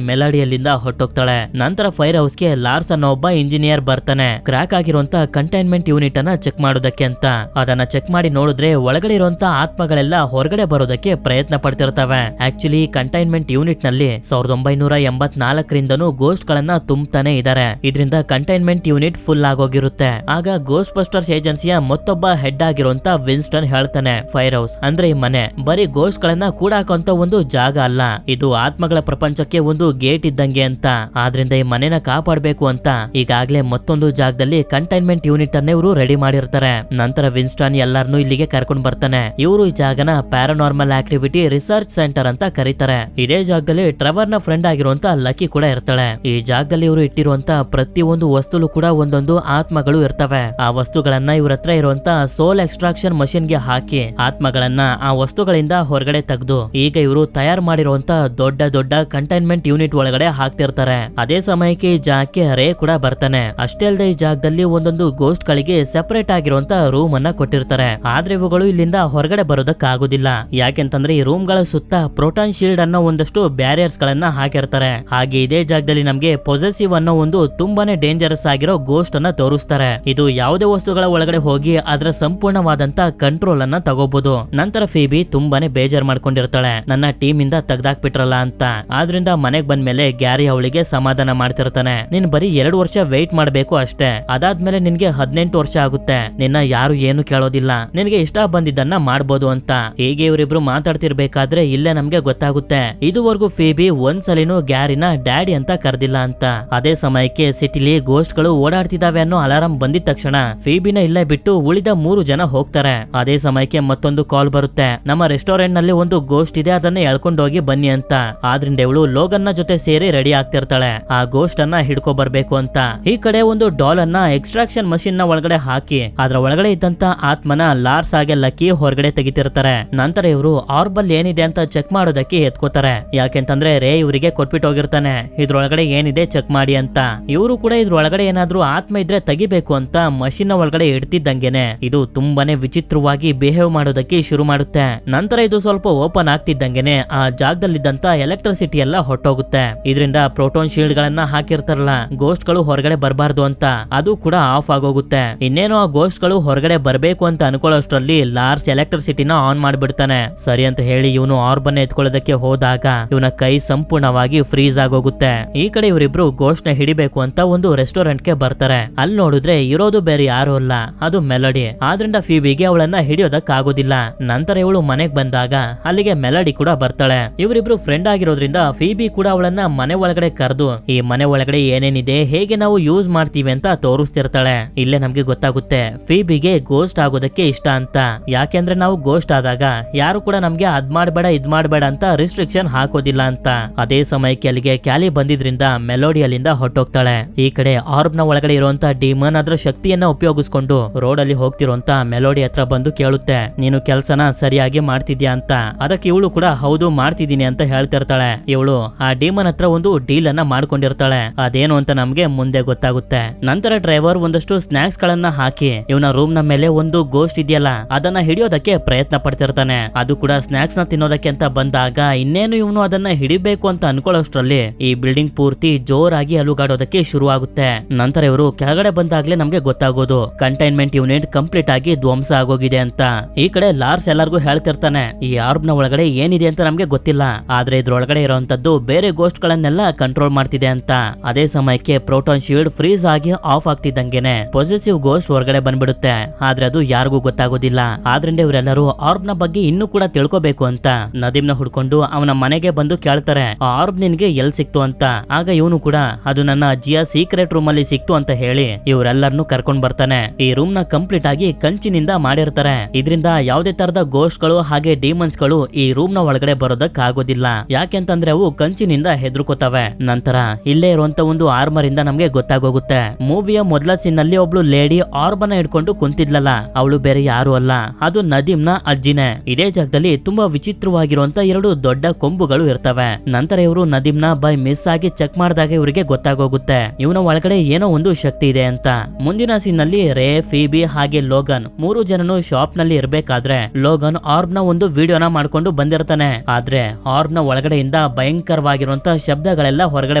ಮೆಲಡಿ ಅಲ್ಲಿಂದ ಹೊಟ್ಟೋಗ್ತಾಳೆ. ನಂತರ ಫೈರ್ ಹೌಸ್ ಗೆ ಲಾರ್ಸ್ ಅನ್ನೋ ಒಬ್ಬ ಇಂಜಿನಿಯರ್ ಬರ್ತಾನೆ, ಕ್ರಾಕ್ ಆಗಿರುವಂತ ಕಂಟೈನ್ಮೆಂಟ್ ಯೂನಿಟ್ ಅನ್ನ ಚೆಕ್ ಮಾಡೋದಕ್ಕೆ ಅಂತ. ಅದನ್ನ ಚೆಕ್ ಮಾಡಿ ನೋಡಿದ್ರೆ ಒಳಗಡೆ ಇರುವಂತ ಆತ್ಮಗಳೆಲ್ಲ ಹೊರಗಡೆ ಬರೋದಕ್ಕೆ ಪ್ರಯತ್ನ ಪಡ್ತಿರ್ತವೆ. ಆಕ್ಚುಲಿ ಕಂಟೈನ್ಮೆಂಟ್ ಯೂನಿಟ್ ನಲ್ಲಿ 1984ರಿಂದನೂ ಗೋಸ್ಟ್ ಗಳನ್ನ ತುಂಬತಾನೆ ಇದಾರೆ. ಇದರಿಂದ ಕಂಟೈನ್ಮೆಂಟ್ ಯೂನಿಟ್ ಫುಲ್ ಆಗೋಗಿರುತ್ತೆ. ಆಗ ಗೋಸ್ಟ್ ಬಸ್ಟರ್ಸ್ ಏಜೆನ್ಸಿಯ ಮತ್ತೊಬ್ಬ ಹೆಡ್ ಆಗಿರುವಂತ ವಿನ್ಸ್ಟನ್ ಹೇಳ್ತಾನೆ, ಫೈರ್ ಹೌಸ್ ಅಂದ್ರೆ ಈ ಮನೆ ಬರೀ ಗೋಸ್ಟ್ ಗಳನ್ನ ಕೂಡಾಕಂತ ಒಂದು ಜಾಗ ಅಲ್ಲ, ಇದು ಆತ್ಮಗಳ ಪ್ರಪಂಚಕ್ಕೆ ಒಂದು ಗೇಟ್ ಇದ್ದಂಗೆ ಅಂತ. ಆದ್ರಿಂದ ಈ ಮನೆನ ಕಾಪಾಡಬೇಕು ಅಂತ ಈಗಾಗ್ಲೇ ಮತ್ತೊಂದು ಜಾಗದಲ್ಲಿ ಕಂಟೈನ್ಮೆಂಟ್ ಯೂನಿಟ್ ಅನ್ನ ಇವರು ರೆಡಿ ಮಾಡಿರ್ತಾರೆ. ನಂತರ ವಿನ್ಸ್ಟನ್ ಎಲ್ಲಾರನ್ನೂ ಇಲ್ಲಿಗೆ ಕರ್ಕೊಂಡು ಬರ್ತಾನೆ. ಇವರು ಈ ಜಾಗನ ಪ್ಯಾರಾನಾರ್ಮಲ್ ಆಕ್ಟಿವಿಟಿ ರಿಸರ್ಚ್ ಸೆಂಟರ್ ಅಂತ ಕರೀತಾರೆ. ಇದೇ ಜಾಗದಲ್ಲಿ ಟ್ರೆವರ್ ನ ಫ್ರೆಂಡ್ ಆಗಿರುವಂತ ಲಕ್ಕಿ ಕೂಡ ಇರ್ತಾಳೆ. ಈ ಜಾಗದಲ್ಲಿ ಇವರು ಇಟ್ಟಿರುವಂತ ಪ್ರತಿಯೊಂದು ವಸ್ತುಲು ಕೂಡ ಒಂದೊಂದು ಆತ್ಮಗಳು ಇರ್ತವೆ. ಆ ವಸ್ತುಗಳನ್ನ ಇವ್ರ ಹತ್ರ ಇರುವಂತ ಸೋಲ್ ಎಕ್ಸ್ಟ್ರಾಕ್ಷನ್ ಮಷಿನ್ ಗೆ ಹಾಕಿ ಆತ್ಮಗಳನ್ನ ಆ ವಸ್ತುಗಳಿಂದ ಹೊರಗಡೆ ತೆಗೆದು ಈಗ ಇವರು ತಯಾರು ಮಾಡಿರುವಂತ ದೊಡ್ಡ ದೊಡ್ಡ ಕಂಟೈನ್ಮೆಂಟ್ ಯೂನಿಟ್ ಒಳಗಡೆ ಹಾಕ್ತಿರ್ತಾರೆ. ಅದೇ ಸಮಯಕ್ಕೆ ಈ ಜಾಗಕ್ಕೆ ರೇ ಕೂಡ ಬರ್ತಾನೆ. ಅಷ್ಟೇ ಅಲ್ಲದೆ ಈ ಜಾಗದಲ್ಲಿ ಒಂದೊಂದು ಗೋಸ್ಟ್ ಗಳಿಗೆ ಸೆಪರೇಟ್ ಆಗಿರುವಂತ ರೂಮ್ ಅನ್ನ ಕೊಟ್ಟಿರ್ತಾರೆ. ಆದ್ರೆ ಇವುಗಳು ಇಲ್ಲಿಂದ ಹೊರಗಡೆ ಬರೋದಕ್ಕಾಗೋದಿಲ್ಲ. ಯಾಕೆಂತಂದ್ರೆ ಈ ರೂಮ್ ಗಳ ಸುತ್ತ ಪ್ರೋಟಾನ್ ಶೀಲ್ಡ್ ಅನ್ನೋ ಒಂದಷ್ಟು ಬ್ಯಾರಿಯರ್ಸ್ ಗಳನ್ನ ಹಾಕಿರ್ತಾರೆ. ಹಾಗೆ ಇದೇ ಜಾಗದಲ್ಲಿ ನಮ್ಗೆ ಪೊಸೆಸಿವ್ ಅನ್ನೋ ಒಂದು ತುಂಬಾನೇ ಡೇಂಜರಸ್ ಆಗಿರೋ ಗೋಸ್ಟ್ ಅನ್ನ ತೋರಿಸ್ತಾರೆ. ಇದು ಯಾವುದೇ ವಸ್ತುಗಳ ಒಳಗಡೆ ಹೋಗಿ ಅದರ ಸಂಪೂರ್ಣವಾದಂತ ಕಂಟ್ರೋಲ್ ಅನ್ನ ತಗೋಬಹುದು. ನಂತರ ಫೀಬಿ ತುಂಬಾನೇ ಬೇಜಾರ್ ಮಾಡ್ಕೊಂಡಿರ್ತಾಳೆ, ನನ್ನ ಟೀಮ್ ಇಂದ ತೆಗ್ದಾಕ್ಬಿಟ್ರಲ್ಲ ಅಂತ. ಆದ್ರಿಂದ ಮನೆಗ್ ಬಂದ್ಮೇಲೆ ಗ್ಯಾರಿ ಅವಳಿಗೆ ಸಮಾಧಾನ ಮಾಡ್ತಿರ್ತಾನೆ, ನೀನ್ ಬರೀ 2 ವರ್ಷ ವೆಯ್ಟ್ ಮಾಡ್ಬೇಕು ಅಷ್ಟೇ, ಅದಾದ್ಮೇಲೆ ನಿನ್ಗೆ 18 ವರ್ಷ ಆಗುತ್ತೆ, ನಿನ್ನ ಯಾರು ಏನು ಕೇಳೋದಿಲ್ಲ, ನಿನ್ಗೆ ಇಷ್ಟ ಬಂದಿದ್ದನ್ನ ಮಾಡ್ಬೋದು ಅಂತ. ಹೀಗೆ ಇವರಿಬ್ರು ಮಾತಾಡ್ತಿರ್ಬೇಕಾದ್ರೆ ಇಲ್ಲೇ ನಮ್ಗೆ ಗೊತ್ತಾಗುತ್ತೆ ಇದುವರೆಗೂ ಫೀಬಿ ಒಂದ್ಸಲಿನೂ ಗ್ಯಾರಿನ ಡ್ಯಾಡಿ ಅಂತ ಕರೆದಿಲ್ಲ ಅಂತ. ಅದೇ ಸಮಯಕ್ಕೆ ಸಿಟಿಲಿ ಗೋಸ್ಟ್ ಗಳು ಓಡಾಡ್ತಿದಾವೆ ಅನ್ನೋ ಅಲಾರಾಮ್ ಬಂದಿದ ತಕ್ಷಣ ಫೀಬಿನ ಇಲ್ಲೇ ಬಿಟ್ಟು ಉಳಿದ 3 ಜನ ಹೋಗ್ತಾರೆ. ಅದೇ ಸಮಯಕ್ಕೆ ಮತ್ತೊಂದು ಕಾಲ್ ಬರುತ್ತೆ, ನಮ್ಮ ರೆಸ್ಟೋರೆಂಟ್ ನಲ್ಲಿ ಒಂದು ಗೋಸ್ಟ್ ಇದೆ, ಅದನ್ನ ಎಳ್ಕೊಂಡು ಹೋಗಿ ಬನ್ನಿ ಅಂತ. ಆದ್ರಿಂದ ಇವಳು ಲೋಗನ್ ನ ಜೊತೆ ಸೇರಿ ರೆಡಿ ಆಗ್ತಿರ್ತಾಳೆ ಆ ಗೋಸ್ಟ್ ಅನ್ನ ಹಿಡ್ಕೊ ಬರ್ಬೇಕು ಅಂತ. ಈ ಕಡೆ ಒಂದು ಡಾಲ್ ಅನ್ನ ಎಕ್ಸ್ಟ್ರಾಕ್ಷನ್ ಮಷಿನ್ ನ ಒಳಗಡೆ ಹಾಕಿ ಅದ್ರ ಒಳಗಡೆ ಇದ್ದಂತ ಆತ್ಮನ ಲಾರ್ಸ್ ಹಾಗೆ ಲಕ್ಕಿ ಹೊರಗಡೆ ತೆಗಿತಿರ್ತಾರೆ. ನಂತರ ಇವರು ಆರ್ಬಲ್ ಏನಿದೆ ಅಂತ ಚೆಕ್ ಮಾಡೋದಕ್ಕೆ ಎತ್ಕೋತಾರೆ. ಯಾಕೆಂತಂದ್ರೆ ರೇ ಇವರಿಗೆ ಕೊಟ್ಬಿಟ್ಟು ಹೋಗಿರ್ತಾನೆ, ಇದ್ರೊಳಗಡೆ ಏನಿದೆ ಚೆಕ್ ಮಾಡಿ ಅಂತ. ಇವರು ಕೂಡ ಇದ್ರೊಳಗಡೆ ಏನಾದ್ರೂ ಆತ್ಮ ಇದ್ರೆ ತೆಗಿಬೇಕು ಅಂತ ಮಷಿನ್ ನ ಒಳಗಡೆ ಇಡ್ತಿದ್ದಂಗೆನೆ ಇದು ತುಂಬಾನೇ ವಿಚಿತ್ರವಾಗಿ ಬಿಹೇವ್ ಮಾಡೋದಕ್ಕೆ ಶುರು ಮಾಡುತ್ತೆ. ನಂತರ ಇದು ಸ್ವಲ್ಪ ಓಪನ್ ಆಗ್ತಿದ್ದಂಗೆನೆ ಆ ಜಾಗದಲ್ಲಿದ್ದಂತ ಎಲೆಕ್ಟ್ರಿಸಿಟಿ ಎಲ್ಲ ಹೊಟ್ಟೋಗುತ್ತೆ. ಇದರಿಂದ ಪ್ರೋಟಾನ್ ಶೀಲ್ಡ್ ಗಳನ್ನ ಹಾಕಿರ್ತಾರಲ್ಲ ಗೋಸ್ಟ್ ಗಳು ಹೊರಗಡೆ ಬರಬಾರ್ದು ಅಂತ, ಅದು ಕೂಡ ಆಫ್ ಆಗೋಗುತ್ತೆ. ಇನ್ನೇನು ಆ ಗೋಸ್ಟ್ ಗಳು ಹೊರಗಡೆ ಬರ್ಬೇಕು ಅಂತ ಅನ್ಕೊಳ್ಳೋಷ್ಟ್ರಲ್ಲಿ ಲಾರ್ಸ್ ಎಲೆಕ್ಟ್ರಿಸಿಟಿನ ಆನ್ ಮಾಡ್ಬಿಡ್ತಾನೆ. ಸರಿ ಅಂತ ಹೇಳಿ ಇವನು ಆರ್ಬನ್ ಎತ್ಕೊಳ್ಳೋದಕ್ಕೆ ಹೋದಾಗ ಇವನ ಕೈ ಸಂಪೂರ್ಣವಾಗಿ ಫ್ರೀಸ್ ಆಗೋಗುತ್ತೆ. ಈ ಕಡೆ ಇವರಿಬ್ರು ಗೋಸ್ಟ್ ನ ಹಿಡಿಬೇಕು ಅಂತ ಒಂದು ರೆಸ್ಟೋರೆಂಟ್ ಗೆ ಬರ್ತಾರೆ. ಅಲ್ಲಿ ನೋಡಿದ್ರೆ ಇರೋದು ಬೇರೆ ಯಾರು ಅಲ್ಲ, ಅದು ಮೆಲಡಿ. ಆದ್ರಿಂದ ಫೀಬಿಗೆ ಅವಳನ್ನ ಹಿಡಿಯೋದಕ್ ಆಗೋದಿಲ್ಲ. ನಂತರ ಇವಳು ಮನೆಗ್ ಬಂದಾಗ ಅಲ್ಲಿಗೆ ಮೆಲಡಿ ಕೂಡ ಬರ್ತಾಳೆ. ಇವರಿಬ್ರು ಫ್ರೆಂಡ್ ಆಗಿರೋದ್ರಿಂದ ಫೀಬಿ ಕೂಡ ಅವಳನ್ನ ಮನೆ ಒಳಗಡೆ ಕರೆದು ಈ ಮನೆ ಒಳಗಡೆ ಏನೇನಿದೆ ಹೇಗೆ ನಾವು ಯೂಸ್ ಮಾಡ್ತೀವಿ ಅಂತ ತೋರಿಸ್ತಿರ್ತಾಳೆ. ಇಲ್ಲೇ ನಮ್ಗೆ ಗೊತ್ತಾಗುತ್ತೆ ಫೀಬಿಗೆ ಗೋಸ್ಟ್ ಆಗೋದಕ್ಕೆ ಇಷ್ಟ ಅಂತ. ಯಾಕೆಂದ್ರೆ ನಾವು ಗೋಸ್ಟ್ ಆದಾಗ ಯಾರು ಕೂಡ ನಮ್ಗೆ ಅದ್ ಮಾಡ್ಬೇಡ ಇದ್ ಮಾಡ್ಬೇಡ ಅಂತ ರಿಸ್ಟ್ರಿಕ್ಷನ್ ಹಾಕೋದಿಲ್ಲ ಅಂತ. ಅದೇ ಸಮಯಕ್ಕೆ ಅಲ್ಲಿಗೆ ಕ್ಯಾಲಿ ಬಂದಿದ್ರಿಂದ ಮೆಲೋಡಿ ಅಲ್ಲಿಂದ ಹೊಟ್ಟೋಗ್ತಾಳೆ. ಈ ಕಡೆ ಆರ್ಬ್ ನ ಒಳಗಡೆ ಇರುವಂತ ಡಿಮನ್ ಅದರ ಶಕ್ತಿಯನ್ನ ಉಪಯೋಗಿಸ್ಕೊಂಡು ರೋಡ್ ಅಲ್ಲಿ ಹೋಗ್ತಿರುವಂತ ಮೆಲೋಡಿ ಹತ್ರ ಬಂದು ಕೇಳುತ್ತೆ, ನೀನು ಕೆಲ್ಸನ ಸರಿಯಾಗಿ ಮಾಡ್ತಿದ್ಯಾ ಅಂತ. ಅದಕ್ಕೆ ಇವಳು ಕೂಡ ಹೌದು ಮಾಡ್ತಿದ್ದೀನಿ ಅಂತ ಹೇಳ್ತಿರ್ತಾಳೆ. ಇವಳು ಆ ಡಿಮನ್ ಹತ್ರ ಒಂದು ಡೀಲ್ ಅನ್ನ ಮಾಡ್ಕೊಂಡಿರ್ತಾಳೆ. ಅದೇನು ಅಂತ ನಮ್ಗೆ ಮುಂದೆ ಗೊತ್ತಾಗುತ್ತೆ. ನಂತರ ಡ್ರೈವರ್ ಒಂದಷ್ಟು ಸ್ನಾಕ್ಸ್ ಗಳನ್ನ ಹಾಕಿ ಇವನ ರೂಮ್ ನ ಮೇಲೆ ಒಂದು ಗೋಸ್ಟ್ ಇದೆಯಲ್ಲ ಅದನ್ನ ಹಿಡಿಯೋದಕ್ಕೆ ಪ್ರಯತ್ನ ಪಡ್ತಿರ್ತಾನೆ. ಅದು ಕೂಡ ಸ್ನಾಕ್ಸ್ ನ ತಿನ್ನೋದಕ್ಕೆ ಅಂತ ಬಂದಾಗ ಇನ್ನೇನು ಇವನು ಅದನ್ನ ಹಿಡಿಬೇಕು ಅಂತ ಅನ್ಕೊಳ್ಳೋಷ್ಟ್ರಲ್ಲಿ ಈ ಬಿಲ್ಡಿಂಗ್ ಪೂರ್ತಿ ಜೋರಾಗಿ ಅಲುಗಾಡೋದಕ್ಕೆ ಶುರು ಆಗುತ್ತೆ. ನಂತರ ಇವರು ಕೆಳಗಡೆ ಬಂದಾಗ್ಲೇ ನಮ್ಗೆ ಗೊತ್ತಾಗೋದು ಕಂಟೈನ್ಮೆಂಟ್ ಯೂನಿಟ್ ಕಂಪ್ಲೀಟ್ ಆಗಿ ಧ್ವಂಸ ಆಗೋಗಿದೆ ಅಂತ. ಈ ಕಡೆ ಲಾರ್ಸ್ ಎಲ್ಲರಿಗೂ ಹೇಳ್ತಿರ್ತಾನೆ, ಈ ಆರ್ಬ್ ನ ಒಳಗಡೆ ಏನಿದೆ ಅಂತ ನಮ್ಗೆ ಗೊತ್ತಿಲ್ಲ, ಆದ್ರೆ ಇದ್ರೊಳಗಡೆ ಇರುವಂತದ್ದು ಬೇರೆ ಗೋಸ್ಟ್ ಗಳನ್ನೆಲ್ಲ ಕಂಟ್ರೋಲ್ ಮಾಡ್ತಿದೆ ಅಂತ. ಅದೇ ಸಮಯಕ್ಕೆ ಪ್ರೋಟಾನ್ ಶೀಲ್ಡ್ ಫ್ರೀಸ್ ಆಗಿ ಆಫ್ ಆಗ್ತಿದ್ದಂಗೆನೆ ಪೊಸೆಸಿವ್ ಗೋಸ್ಟ್ ಹೊರಗಡೆ ಬಂದ್ಬಿಡುತ್ತೆ. ಆದ್ರೆ ಅದು ಯಾರಿಗೂ ಗೊತ್ತಾಗೋದಿಲ್ಲ. ಆದ್ರಿಂದ ಇವರೆಲ್ಲರೂ ಆರ್ಬ್ ನ ಬಗ್ಗೆ ಇನ್ನೂ ಕೂಡ ತಿಳ್ಕೋಬೇಕು ಅಂತ ನದೀಮ್ನ ಹುಡ್ಕೊಂಡು ಅವನ ಮನೆಗೆ ಬಂದು ಕೇಳ್ತಾರೆ, ಆ ಆರ್ಬ್ ನಿನ್ಗೆ ಎಲ್ ಸಿಕ್ತು ಅಂತ. ಆಗ ಇವನು ಕೂಡ ಅದು ನನ್ನ ಅಜ್ಜಿಯ ಸೀಕ್ರೆಟ್ ರೂಮ್ ಅಲ್ಲಿ ಸಿಕ್ತು ಅಂತ ಹೇಳಿ ಇವರೆಲ್ಲರನ್ನು ಕರ್ಕೊಂಡ್ ಬರ್ತಾನೆ. ಈ ರೂಮ್ ನ ಕಂಪ್ಲೀಟ್ ಆಗಿ ಕಂಚಿನಿಂದ ಮಾಡಿರ್ತಾರೆ. ಇದರಿಂದ ಯಾವುದೇ ತರದ ಗೋಸ್ಟ್ ಗಳು ಹಾಗೆ ಡಿಮನ್ಸ್ ಗಳು ಈ ರೂಮ್ ನ ಒಳಗಡೆ ಬರೋದಕ್ ಆಗೋದಿಲ್ಲ. ಯಾಕೆಂತ ಯಾಕೆಂತಂದ್ರೆ ಅವು ಕಂಚಿನಿಂದ ಹೆದರ್ಕೋತವೆ. ನಂತರ ಇಲ್ಲೇ ಇರುವಂತ ಒಂದು ಆರ್ಮರ್ ಇಂದ ನಮ್ಗೆ ಗೊತ್ತಾಗೋಗುತ್ತೆ. ಮೂವಿಯ ಮೊದಲ ಸೀನ್ ನಲ್ಲಿ ಒಬ್ಳು ಲೇಡಿ ಆರ್ಬನ ಹಿಡ್ಕೊಂಡು ಕುಂತಿದ್ಲಲ್ಲ, ಅವಳು ಬೇರೆ ಯಾರು ಅಲ್ಲ, ಅದು ನದೀಮ್ನ ಅಜ್ಜಿನೇ. ಇದೇ ಜಾಗದಲ್ಲಿ ತುಂಬಾ ವಿಚಿತ್ರವಾಗಿರುವಂತ ಎರಡು ದೊಡ್ಡ ಕೊಂಬುಗಳು ಇರ್ತವೆ. ನಂತರ ಇವರು ನದೀಮ್ನ ಬೈ ಮಿಸ್ ಆಗಿ ಚೆಕ್ ಮಾಡಿದಾಗ ಇವರಿಗೆ ಗೊತ್ತಾಗೋಗುತ್ತೆ ಇವನ ಒಳಗಡೆ ಏನೋ ಒಂದು ಶಕ್ತಿ ಇದೆ ಅಂತ. ಮುಂದಿನ ಸೀನ್ ನಲ್ಲಿ ರೇ, ಫೀಬಿ ಹಾಗೆ ಲೋಗನ್ ಮೂರು ಜನನು ಶಾಪ್ ನಲ್ಲಿ ಇರ್ಬೇಕಾದ್ರೆ ಲೋಗನ್ ಆರ್ಬ್ ನ ಒಂದು ವಿಡಿಯೋನ ಮಾಡ್ಕೊಂಡು ಬಂದಿರ್ತಾನೆ. ಆದ್ರೆ ಆರ್ಬ್ ನ ಒಳಗಡೆಯಿಂದ ಭಯಂಕರವಾಗಿರುವಂತ ಶಬ್ದಗಳೆಲ್ಲ ಹೊರಗಡೆ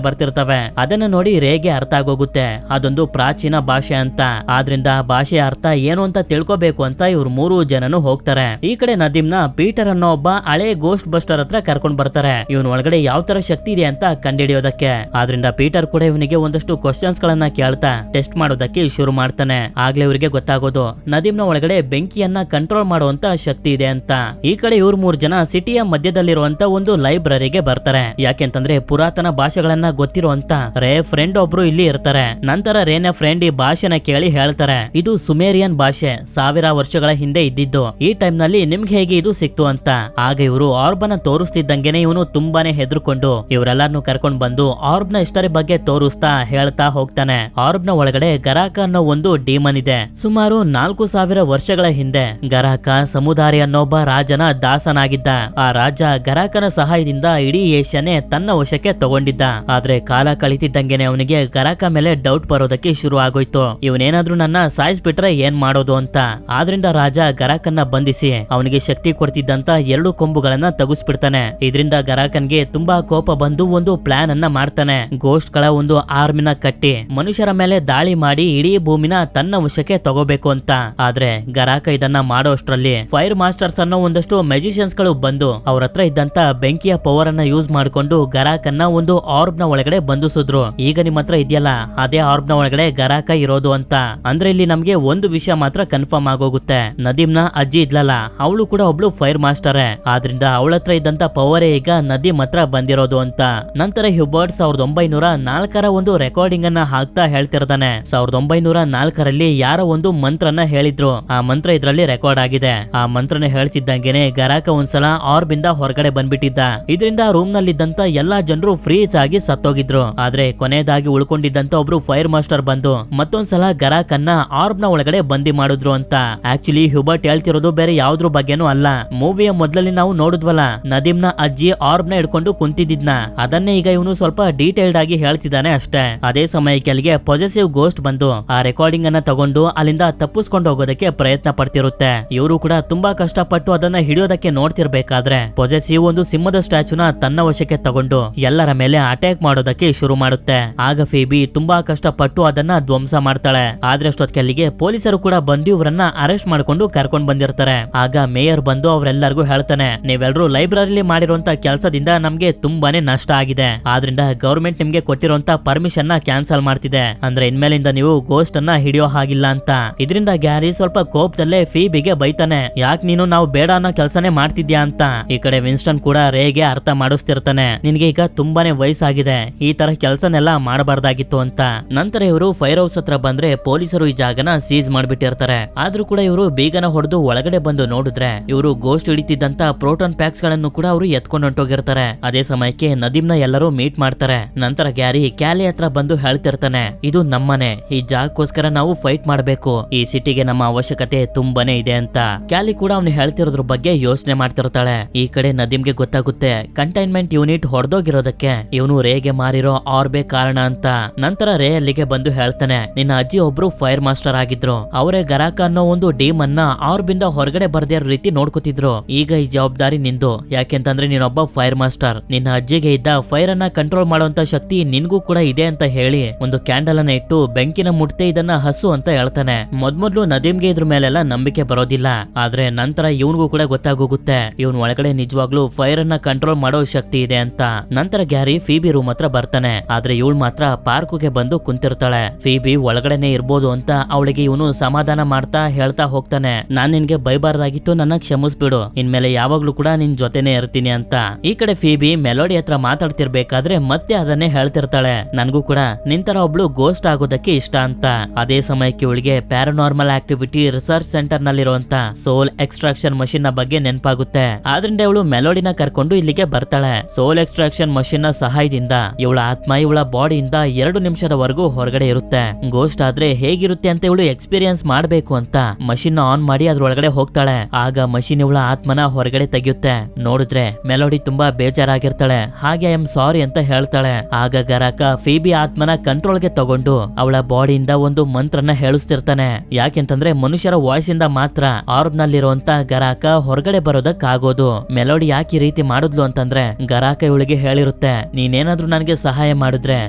ಬರ್ತಿರ್ತವೆ. ಅದನ್ನ ನೋಡಿ ರೇಗೆ ಅರ್ಥ ಆಗೋಗುತ್ತೆ ಅದೊಂದು ಪ್ರಾಚೀನ ಭಾಷೆ ಅಂತ. ಆದ್ರಿಂದ ಭಾಷೆಯ ಅರ್ಥ ಏನು ಅಂತ ತಿಳ್ಕೋಬೇಕು ಅಂತ ಇವ್ರು ಮೂರು ಜನನು ಹೋಗ್ತಾರೆ. ಈ ಕಡೆ ನದೀಮ್ನ ಪೀಟರ್ ಅನ್ನೋ ಒಬ್ಬ ಹಳೆ ಗೋಸ್ಟ್ ಬಸ್ಟರ್ ಹತ್ರ ಕರ್ಕೊಂಡ್ ಬರ್ತಾರೆ, ಇವನ್ ಒಳಗಡೆ ಯಾವ ತರ ಶಕ್ತಿ ಇದೆ ಅಂತ ಕಂಡುಹಿಡಿಯೋದಕ್ಕೆ. ಆದ್ರಿಂದ ಪೀಟರ್ ಕೂಡ ಇವನಿಗೆ ಒಂದಷ್ಟು ಕ್ವಶನ್ಸ್ ಗಳನ್ನ ಕೇಳ್ತಾ ಟೆಸ್ಟ್ ಮಾಡೋದಕ್ಕೆ ಶುರು ಮಾಡ್ತಾನೆ. ಆಗ್ಲೇ ಇವರಿಗೆ ಗೊತ್ತಾಗೋದು ನದೀಮ್ನ ಒಳಗಡೆ ಬೆಂಕಿಯನ್ನ ಕಂಟ್ರೋಲ್ ಮಾಡುವಂತ ಶಕ್ತಿ ಇದೆ ಅಂತ. ಈ ಕಡೆ ಇವ್ರು ಮೂರ್ ಜನ ಸಿಟಿಯ ಮಧ್ಯದಲ್ಲಿರುವಂತ ಒಂದು ಲೈಬ್ರರಿಗೆ ಬರ್ತಾರೆ. ಯಾಕೆಂತಂದ್ರೆ ಪುರಾತನ ಭಾಷೆಗಳನ್ನ ಗೊತ್ತಿರುವಂತ ರೇ ಫ್ರೆಂಡ್ ಒಬ್ರು ಇಲ್ಲಿ ಇರ್ತಾರೆ. ನಂತರ ರೇನ ಫ್ರೆಂಡ್ ಈ ಭಾಷೆನ ಕೇಳಿ ಹೇಳ್ತಾರೆ, ಇದು ಸುಮೇರಿಯನ್ ಭಾಷೆ, 1000 ವರ್ಷಗಳ ಹಿಂದೆ ಇದ್ದಿದ್ದು. ಈ ಟೈಮ್ ನಲ್ಲಿ ನಿಮ್ಗೆ ಹೇಗೆ ಇದು ಸಿಕ್ತು ಅಂತ. ಆಗ ಇವರು ಆರ್ಬನ ತೋರಿಸ್ತಿದ್ದಂಗೆನೆ ಇವನು ತುಂಬಾನೇ ಹೆದರ್ಕೊಂಡು ಇವರೆಲ್ಲಾರನು ಕರ್ಕೊಂಡ್ ಬಂದು ಆರ್ಬ್ ನ ಹಿಸ್ಟರಿ ಬಗ್ಗೆ ತೋರಿಸ್ತಾ ಹೇಳ್ತಾ ಹೋಗ್ತಾನೆ. ಆರ್ಬ್ ನ ಒಳಗಡೆ ಗರಾಕ ಅನ್ನೋ ಒಂದು ಡೀಮನ್ ಇದೆ. ಸುಮಾರು 4000 ವರ್ಷಗಳ ಹಿಂದೆ ಗರಾಕ ಸಮುದಾರಿ ಅನ್ನೊಬ್ಬ ರಾಜನ ದಾಸನಾಗಿದ್ದ. ಆ ರಾಜ ಗರಾಕನ ಸಹಾಯದಿಂದ ಇಡೀ ಏಷ್ಯಾನೇ ತನ್ನ ವಶಕ್ಕೆ ತಗೊಂಡಿದ್ದ. ಆದ್ರೆ ಕಾಲ ಕಳಿತಿದ್ದಂಗೆನೆ ಅವನಿಗೆ ಗರಾಕ ಮೇಲೆ ಡೌಟ್ ಬರೋದಕ್ಕೆ ಶುರು ಆಗೋಯ್ತು. ಇವನೇನಾದ್ರೂ ನನ್ನ ಸಾಯಿಸ್ಬಿಟ್ರೆ ಏನ್ ಮಾಡೋದು ಅಂತ. ಆದ್ರಿಂದ ರಾಜ ಗರಾಕನ್ನ ಬಂಧಿಸಿ ಅವನಿಗೆ ಶಕ್ತಿ ಕೊಡ್ತಿದ್ದಂತ 2 ಕೊಂಬುಗಳನ್ನ ತಗುಸ್ಬಿಡ್ತಾನೆ. ಇದರಿಂದ ಗರಾಕನ್ಗೆ ತುಂಬಾ ಕೋಪ ಬಂದು ಒಂದು ಪ್ಲಾನ್ ಅನ್ನ ಮಾಡ್ತಾನೆ. ಗೋಸ್ಟ್ ಗಳ ಒಂದು ಆರ್ಮಿನ ಕಟ್ಟಿ ಮನುಷ್ಯರ ಮೇಲೆ ದಾಳಿ ಮಾಡಿ ಇಡೀ ಭೂಮಿನ ತನ್ನ ವಶಕ್ಕೆ ತಗೋಬೇಕು ಅಂತ. ಆದ್ರೆ ಗರಾಕ ಇದನ್ನ ಮಾಡೋಷ್ಟ್ರಲ್ಲಿ ಫೈರ್ ಮಾಸ್ಟರ್ಸ್ ಅನ್ನೋ ಒಂದಷ್ಟು ಮೆಜಿಷಿಯನ್ಸ್ ಗಳು ಬಂದು ಅವ್ರ ಹತ್ರ ಇದ್ದಂತ ಬೆಂಕಿಯ ಪವರ್ ಅನ್ನ ಯೂಸ್ ಮಾಡ್ಕೊಂಡು ಗರಾಕನ್ನ ಒಂದು ಆರ್ಬ್ ನ ಒಳಗಡೆ ಬಂಧಿಸಿದ್ರು. ಈಗ ನಿಮ್ ಹತ್ರ ಇದೆಯಲ್ಲ ಅದೇ ಆರ್ಬ್ ನ ಒಳಗಡೆ ಗರಾಕ ಇರೋದು ಅಂತ. ಅಂದ್ರೆ ಇಲ್ಲಿ ನಮ್ಗೆ ಒಂದು ವಿಷಯ ಮಾತ್ರ ಕನ್ಫರ್ಮ್ ಆಗೋಗುತ್ತೆ, ನದೀಮ್ನ ಅಜ್ಜಿ ಇದ್ಲಲ್ಲ ಅವಳು ಕೂಡ ಒಬ್ಳು ಫೈರ್ ಮಾಸ್ಟರ್. ಆದ್ರಿಂದ ಅವಳ ಹತ್ರ ಇದ್ದಂತ ಪವರೇ ಈಗ ನದೀಮ್ ಹತ್ರ ಬಂದಿರೋದು ಅಂತ. ನಂತರ ಹ್ಯೂಬರ್ಟ್ 1904ರ ಒಂದು ರೆಕಾರ್ಡಿಂಗ್ ಅನ್ನ ಹಾಕ್ತಾ ಹೇಳ್ತಿರ್ತಾನೆ. 1904ರಲ್ಲಿ ಯಾರೋ ಒಂದು ಮಂತ್ರನ ಹೇಳಿದ್ರು, ಆ ಮಂತ್ರ ಇದ್ರಲ್ಲಿ ರೆಕಾರ್ಡ್ ಆಗಿದೆ. ಆ ಮಂತ್ರನ ಹೇಳ್ತಿದ್ದಂಗೆನೆ ಗರಾಕ ಒಂದ್ಸಲ ಆರ್ಬ್ ಇಂದ ಹೊರಗಡೆ ಬಂದ್ಬಿಟ್ಟಿದ್ದ. ಇದರಿಂದ ರೂಮ್ ನಲ್ಲಿದ್ದಂತ ಎಲ್ಲಾ ಜನರು ಫ್ರೀಜ್ ಆಗಿ ಸತ್ತೋಗಿದ್ರು. ಆದ್ರೆ ಕೊನೆಯದಾಗಿ ಉಳ್ಕೊಂಡಿದ್ದಂತ ಒಬ್ರು ಫೈರ್ ಮಾಸ್ಟರ್ ಬಂದು ಮತ್ತೊಂದ್ಸಲ ಗರಾಕನ್ನ ಆರ್ಬ್ ನ ಒಳಗಡೆ ಬಂದಿ ಮಾಡಿದ್ರು ಅಂತ. ಆಕ್ಚುಲಿ ಹ್ಯೂಬರ್ಟ್ ಹೇಳ್ತಿರೋದು ಬೇರೆ ಯಾವ್ದ್ರ ಬಗ್ಗೆನೂ ಅಲ್ಲ. ಮೂವಿಯ ಮೊದಲಲ್ಲಿ ನಾವು ನೋಡಿದ್ವಲ್ಲ ನದೀಮ್ನ ಅಜ್ಜಿ ಆರ್ಬ್ ನ ಹಿಡ್ಕೊಂಡು ಕುಂತಿದ್ನ, ಅದನ್ನೇ ಈಗ ಇವನು ಸ್ವಲ್ಪ ಡೀಟೇಲ್ಡ್ ಆಗಿ ಹೇಳ್ತಿದ್ದಾನೆ ಅಷ್ಟೇ. ಅದೇ ಸಮಯಕ್ಕೆ ಅಲ್ಲಿಗೆ ಪಾಸಿಟಿವ್ ಗೋಸ್ಟ್ ಬಂದು ಆ ರೆಕಾರ್ಡಿಂಗ್ ಅನ್ನ ತಗೊಂಡು ಅಲ್ಲಿಂದ ತಪ್ಪಿಸ್ಕೊಂಡು ಹೋಗೋದಕ್ಕೆ ಪ್ರಯತ್ನ ಪಡ್ತಿರುತ್ತೆ. ಇವರು ಕೂಡ ತುಂಬಾ ಕಷ್ಟಪಟ್ಟು ಅದನ್ನ ಹಿಡಿಯೋದಕ್ಕೆ ನೋಡ್ತಿರ್ಬೇಕಾದ್ರೆ ಪಾಸಿಟಿವ್ ಒಂದು ಸಿಂಹದ ಸ್ಟ್ಯಾಚುನ ತನ್ನ ವಶಕ್ಕೆ ತಗೊಂಡು ಎಲ್ಲರ ಮೇಲೆ ಅಟ್ಯಾಕ್ ಮಾಡೋದಕ್ಕೆ ಶುರು ಮಾಡುತ್ತೆ. ಆಗ ಫೀಬಿ ತುಂಬಾ ಕಷ್ಟಪಟ್ಟು ಅದನ್ನ ಧ್ವಂಸ ಮಾಡ್ತಾಳೆ. ಆದ್ರೆ ಅಷ್ಟೊತ್ತಿಗೆ ಅಲ್ಲಿಗೆ ಪೊಲೀಸರು ಕೂಡ ಬಂದು ಇವರನ್ನ ಅರೆಸ್ಟ್ ಮಾಡ್ಕೊಂಡು ಕರ್ಕೊಂಡ್ ಬಂದಿರ್ತಾರೆ. ಆಗ ಮೇಯರ್ ಬಂದು ಅವರೆಲ್ಲರಿಗೂ ಹೇಳ್ತಾನೆ, ನೀವೆಲ್ಲರೂ ಲೈಬ್ರರಿಲಿ ಮಾಡಿರುವಂತ ಕೆಲಸದಿಂದ ನಮ್ಗೆ ತುಂಬಾನೇ ನಷ್ಟ ಆಗಿದೆ. ಆದ್ರಿಂದ ಗವರ್ಮೆಂಟ್ ನಿಮ್ಗೆ ಕೊಟ್ಟಿರುವಂತ ಪರ್ಮಿಷನ್ ನ ಕ್ಯಾನ್ಸಲ್ ಮಾಡ್ತಿದೆ. ಅಂದ್ರೆ ಇನ್ಮೇಲಿಂದ ನೀವು ಗೋಸ್ಟ್ ಅನ್ನ ಹಿಡಿಯೋ ಹಾಗಿಲ್ಲ ಅಂತ. ಇದರಿಂದ ಗ್ಯಾರಿ ಸ್ವಲ್ಪ ಕೋಪದಲ್ಲೇ ಫೀಬಿಗೆ ಬೈತಾನೆ, ಯಾಕೆ ನೀನು ನಾವು ಬೇಡ ಅನ್ನೋ ಕೆಲಸನೇ ಮಾಡ್ತಿದ್ಯಾ ಅಂತ. ಈ ಕಡೆ ವಿನ್ಸ್ಟನ್ ಕೂಡ ರೇಗೆ ಅರ್ಥ ಮಾಡಿಸ್ತಿರ್ತಾನೆ, ನಿನ್ಗೆ ಈಗ ತುಂಬಾನೇ ವಯಸ್ಸಾಗಿದೆ, ಈ ತರ ಕೆಲಸನೆಲ್ಲ ಮಾಡಬಾರ್ದಾಗಿತ್ತು ಅಂತ. ನಂತರ ಇವರು ಫೈರ್ ಹೌಸ್ ಹತ್ರ ಬಂದ್ರೆ ಪೊಲೀಸರು ಈ ಜಾಗನ ಸೀಸ್ ಮಾಡ್ಬಿಟ್ಟಿರ್ತಾರೆ. ಆದ್ರೂ ಕೂಡ ಇವರು ಬೇಗನ ಹೊಡೆದು ಒಳಗಡೆ ಬಂದು ನೋಡಿದ್ರೆ ಇವರು ಗೋಸ್ಟ್ ಹಿಡಿತಿದ್ದಂತ ಪ್ರೋಟಾನ್ ಪ್ಯಾಕ್ಸ್ ಗಳನ್ನು ಕೂಡ ಅವರು ಎತ್ಕೊಂಡು ಹೊಂಟೋಗಿರ್ತಾರೆ. ಅದೇ ಸಮಯಕ್ಕೆ ನದೀಮ್ನ ಎಲ್ಲರೂ ಮೀಟ್ ಮಾಡ್ತಾರೆ. ನಂತರ ಗ್ಯಾರಿ ಕ್ಯಾಲಿ ಹತ್ರ ಬಂದು ಹೇಳ್ತಿರ್ತಾನೆ, ಇದು ನಮ್ಮನೆ, ಈ ಜಾಗಕ್ಕೋಸ್ಕರ ನಾವು ಫೈಟ್ ಮಾಡ್ಬೇಕು, ಈ ಸಿಟಿಗೆ ನಮ್ಮ ಅವಶ್ಯಕತೆ ತುಂಬಾನೇ ಇದೆ ಅಂತ. ಕ್ಯಾಲಿ ಕೂಡ ಅವ್ನು ಹೇಳ್ತಿರೋದ್ರ ಬಗ್ಗೆ ಯೋಚನೆ ಮಾಡ್ತಿರ್ತಾಳೆ. ಈ ಕಡೆ ನದೀಮ್ಗೆ ಗೊತ್ತಾಗುತ್ತೆ ಕಂಟೈನ್ಮೆಂಟ್ ಯೂನಿಟ್ ಹೊಡೆದೋಗಿರೋದಕ್ಕೆ ಇವನು ರೇಗೆ ಮಾರಿರೋ ಆರ್ಬೆ ಕಾರಣ ಅಂತ. ನಂತರ ರೇ ಅಲ್ಲಿಗೆ ಬಂದು ಹೇಳ್ತಾನೆ, ನಿನ್ನ ಅಜ್ಜಿ ಒಬ್ರು ಫೈರ್ ಮಾಸ್ಟರ್ ಆಗಿದ್ರು, ಅವರೇ ಗರಾಕ ಅನ್ನೋ ಒಂದು ಡೀಮ್ ಅನ್ನ ಆರ್ಬಿಂದ ಹೊರಗಡೆ ಬರ್ದೇ ಇರೋ ರೀತಿ ನೋಡ್ಕೊತಿದ್ರು. ಈಗ ಈ ಜವಾಬ್ದಾರಿ ನಿಂದು, ಯಾಕೆಂತಂದ್ರೆ ನೀನೊಬ್ಬ ಫೈರ್ ಮಾಸ್ಟರ್, ನಿನ್ನ ಅಜ್ಜಿಗೆ ಇದ್ದ ಫೈರ್ ಅನ್ನ ಕಂಟ್ರೋಲ್ ಮಾಡುವಂತ ಶಕ್ತಿ ನಿನ್ಗೂ ಕೂಡ ಇದೆ ಅಂತ ಹೇಳಿ ಒಂದು ಕ್ಯಾಂಡಲ್ ಅನ್ನ ಇಟ್ಟು ಬೆಂಕಿನ ಮುಟ್ತೆ ಇದನ್ನ ಹಸು ಅಂತ ಹೇಳ್ತಾನೆ. ಮೊದ್ಮೊದ್ಲು ನದೀಮ್ಗೆ ಇದ್ರ ಮೇಲೆಲ್ಲ ನಂಬಿಕೆ ಬರೋದಿಲ್ಲ. ಆದ್ರೆ ನಂತರ ಇವನ್ಗೂ ಕೂಡ ಗೊತ್ತಾಗೋಗುತ್ತೆ ಇವನ್ ಒಳಗಡೆ ನಿಜವಾಗ್ಲೂ ಫೈರ್ ಅನ್ನ ಕಂಟ್ರೋಲ್ ಮಾಡೋ ಶಕ್ತಿ ಇದೆ ಅಂತ. ನಂತರ ಗ್ಯಾರಿ ಫೀಬಿ ರೂಮ್ ಹತ್ರ ಬರ್ತಾನೆ. ಆದ್ರೆ ಇವಳು ಮಾತ್ರ ಪಾರ್ಕ್ಗೆ ಬಂದು ಕುಂತಿರ್ತಾಳೆ. ಫೀಬಿ ಒಳಗಡೆನೆ ಇರ್ಬೋದು ಅಂತ ಅವಳಿಗೆ ಇವನು ಸಮಾಧಾನ ಮಾಡ್ತಾ ಹೇಳ್ತಾ ಹೋಗ್ತಾನೆ, ನಾನ್ ನಿನ್ಗೆ ಬೈಬಾರ್ದಾಗಿತ್ತು, ನನ್ನ ಕ್ಷಮಿಸ್ಬಿಡು, ಇನ್ಮೇಲೆ ಯಾವಾಗ್ಲೂ ಕೂಡ ನಿನ್ ಜೊತೆನೆ ಇರ್ತೀನಿ ಅಂತ. ಈ ಕಡೆ ಫೀಬಿ ಮೆಲೋಡಿ ಹತ್ರ ಮಾತಾಡ್ತಿರ್ಬೇಕಾದ್ರೆ ಮತ್ತೆ ಅದನ್ನೇ ಹೇಳ್ತಿರ್ತಾಳೆ, ನನ್ಗೂ ಕೂಡ ನಿಂತರ ಒಬ್ಳು ಗೋಸ್ಟ್ ಆಗೋದಕ್ಕೆ ಇಷ್ಟ ಅಂತ. ಅದೇ ಸಮಯಕ್ಕೆ ಇವಳಿಗೆ ಪ್ಯಾರಾನಾರ್ಮಲ್ ಆಕ್ಟಿವಿಟಿ ರಿಸರ್ಚ್ ಸೆಂಟರ್ ನಲ್ಲಿರುವಂತ ಸೋಲ್ ಎಕ್ಸ್ಟ್ರಾಕ್ಷನ್ ಮಷಿನ್ ನ ಬಗ್ಗೆ ನೆನಪಾಗುತ್ತೆ. ಆದ್ರಿಂದ ಇವಳು ಮೆಲೋಡಿನ ಕರ್ಕೊಂಡು ಇಲ್ಲಿಗೆ ಬರ್ತಾಳೆ. ಹೇಳ್ತಾಳೆ. ಸೋಲ್ ಎಕ್ಸ್ಟ್ರಾಕ್ಷನ್ ಮಷಿನ್ ನ ಸಹಾಯದಿಂದ ಇವಳ ಆತ್ಮ ಇವಳ ಬಾಡಿಯಿಂದ 2 ನಿಮಿಷದವರೆಗೂ ಹೊರಗಡೆ ಇರುತ್ತೆ. ಗೋಸ್ಟ್ ಆದ್ರೆ ಹೇಗಿರುತ್ತೆ ಅಂತ ಇವಳು ಎಕ್ಸ್ಪೀರಿಯನ್ಸ್ ಮಾಡ್ಬೇಕು ಅಂತ ಮಷಿನ್ ಆನ್ ಮಾಡಿ ಅದ್ರೊಳಗಡೆ ಹೋಗ್ತಾಳೆ. ಆಗ ಮಷಿನ್ ಇವಳ ಆತ್ಮನ ಹೊರಗಡೆ ತೆಗೆಯುತ್ತೆ. ನೋಡಿದ್ರೆ ಮೆಲೋಡಿ ತುಂಬಾ ಬೇಜಾರಾಗಿರ್ತಾಳೆ. ಹಾಗೆ ಐ ಆಮ್ ಸಾರಿ ಅಂತ ಹೇಳ್ತಾಳೆ. ಆಗ ಗರಾಕ ಫೀಬಿ ಆತ್ಮನ ಕಂಟ್ರೋಲ್ಗೆ ತಗೊಂಡು ಅವಳ ಬಾಡಿಯಿಂದ ಒಂದು ಮಂತ್ರನ ಹೇಳಿಸ್ತಿರ್ತಾನೆ. ಯಾಕೆಂತಂದ್ರೆ ಮನುಷ್ಯರ ವಾಯ್ಸ್ ಇಂದ ಮಾತ್ರ ಆರ್ಬ್ ನಲ್ಲಿರುವಂತ ಗರಾಕ ಹೊರಗಡೆ ಬರೋದಕ್ಕಾಗೋದು. ಮೆಲೋಡಿ ಯಾಕೆ ಈ ರೀತಿ ಮಾಡಿದ್ಲು ಅಂತಂದ್ರೆ ಗರಾಕ ಇವಳಿಗೆ ಹೇಳಿರುತ್ತೆ, ನೀನೇನಾದ್ರೂ ನನಗೆ ಸಹಾಯ ಮಾಡಿದ್ರೆ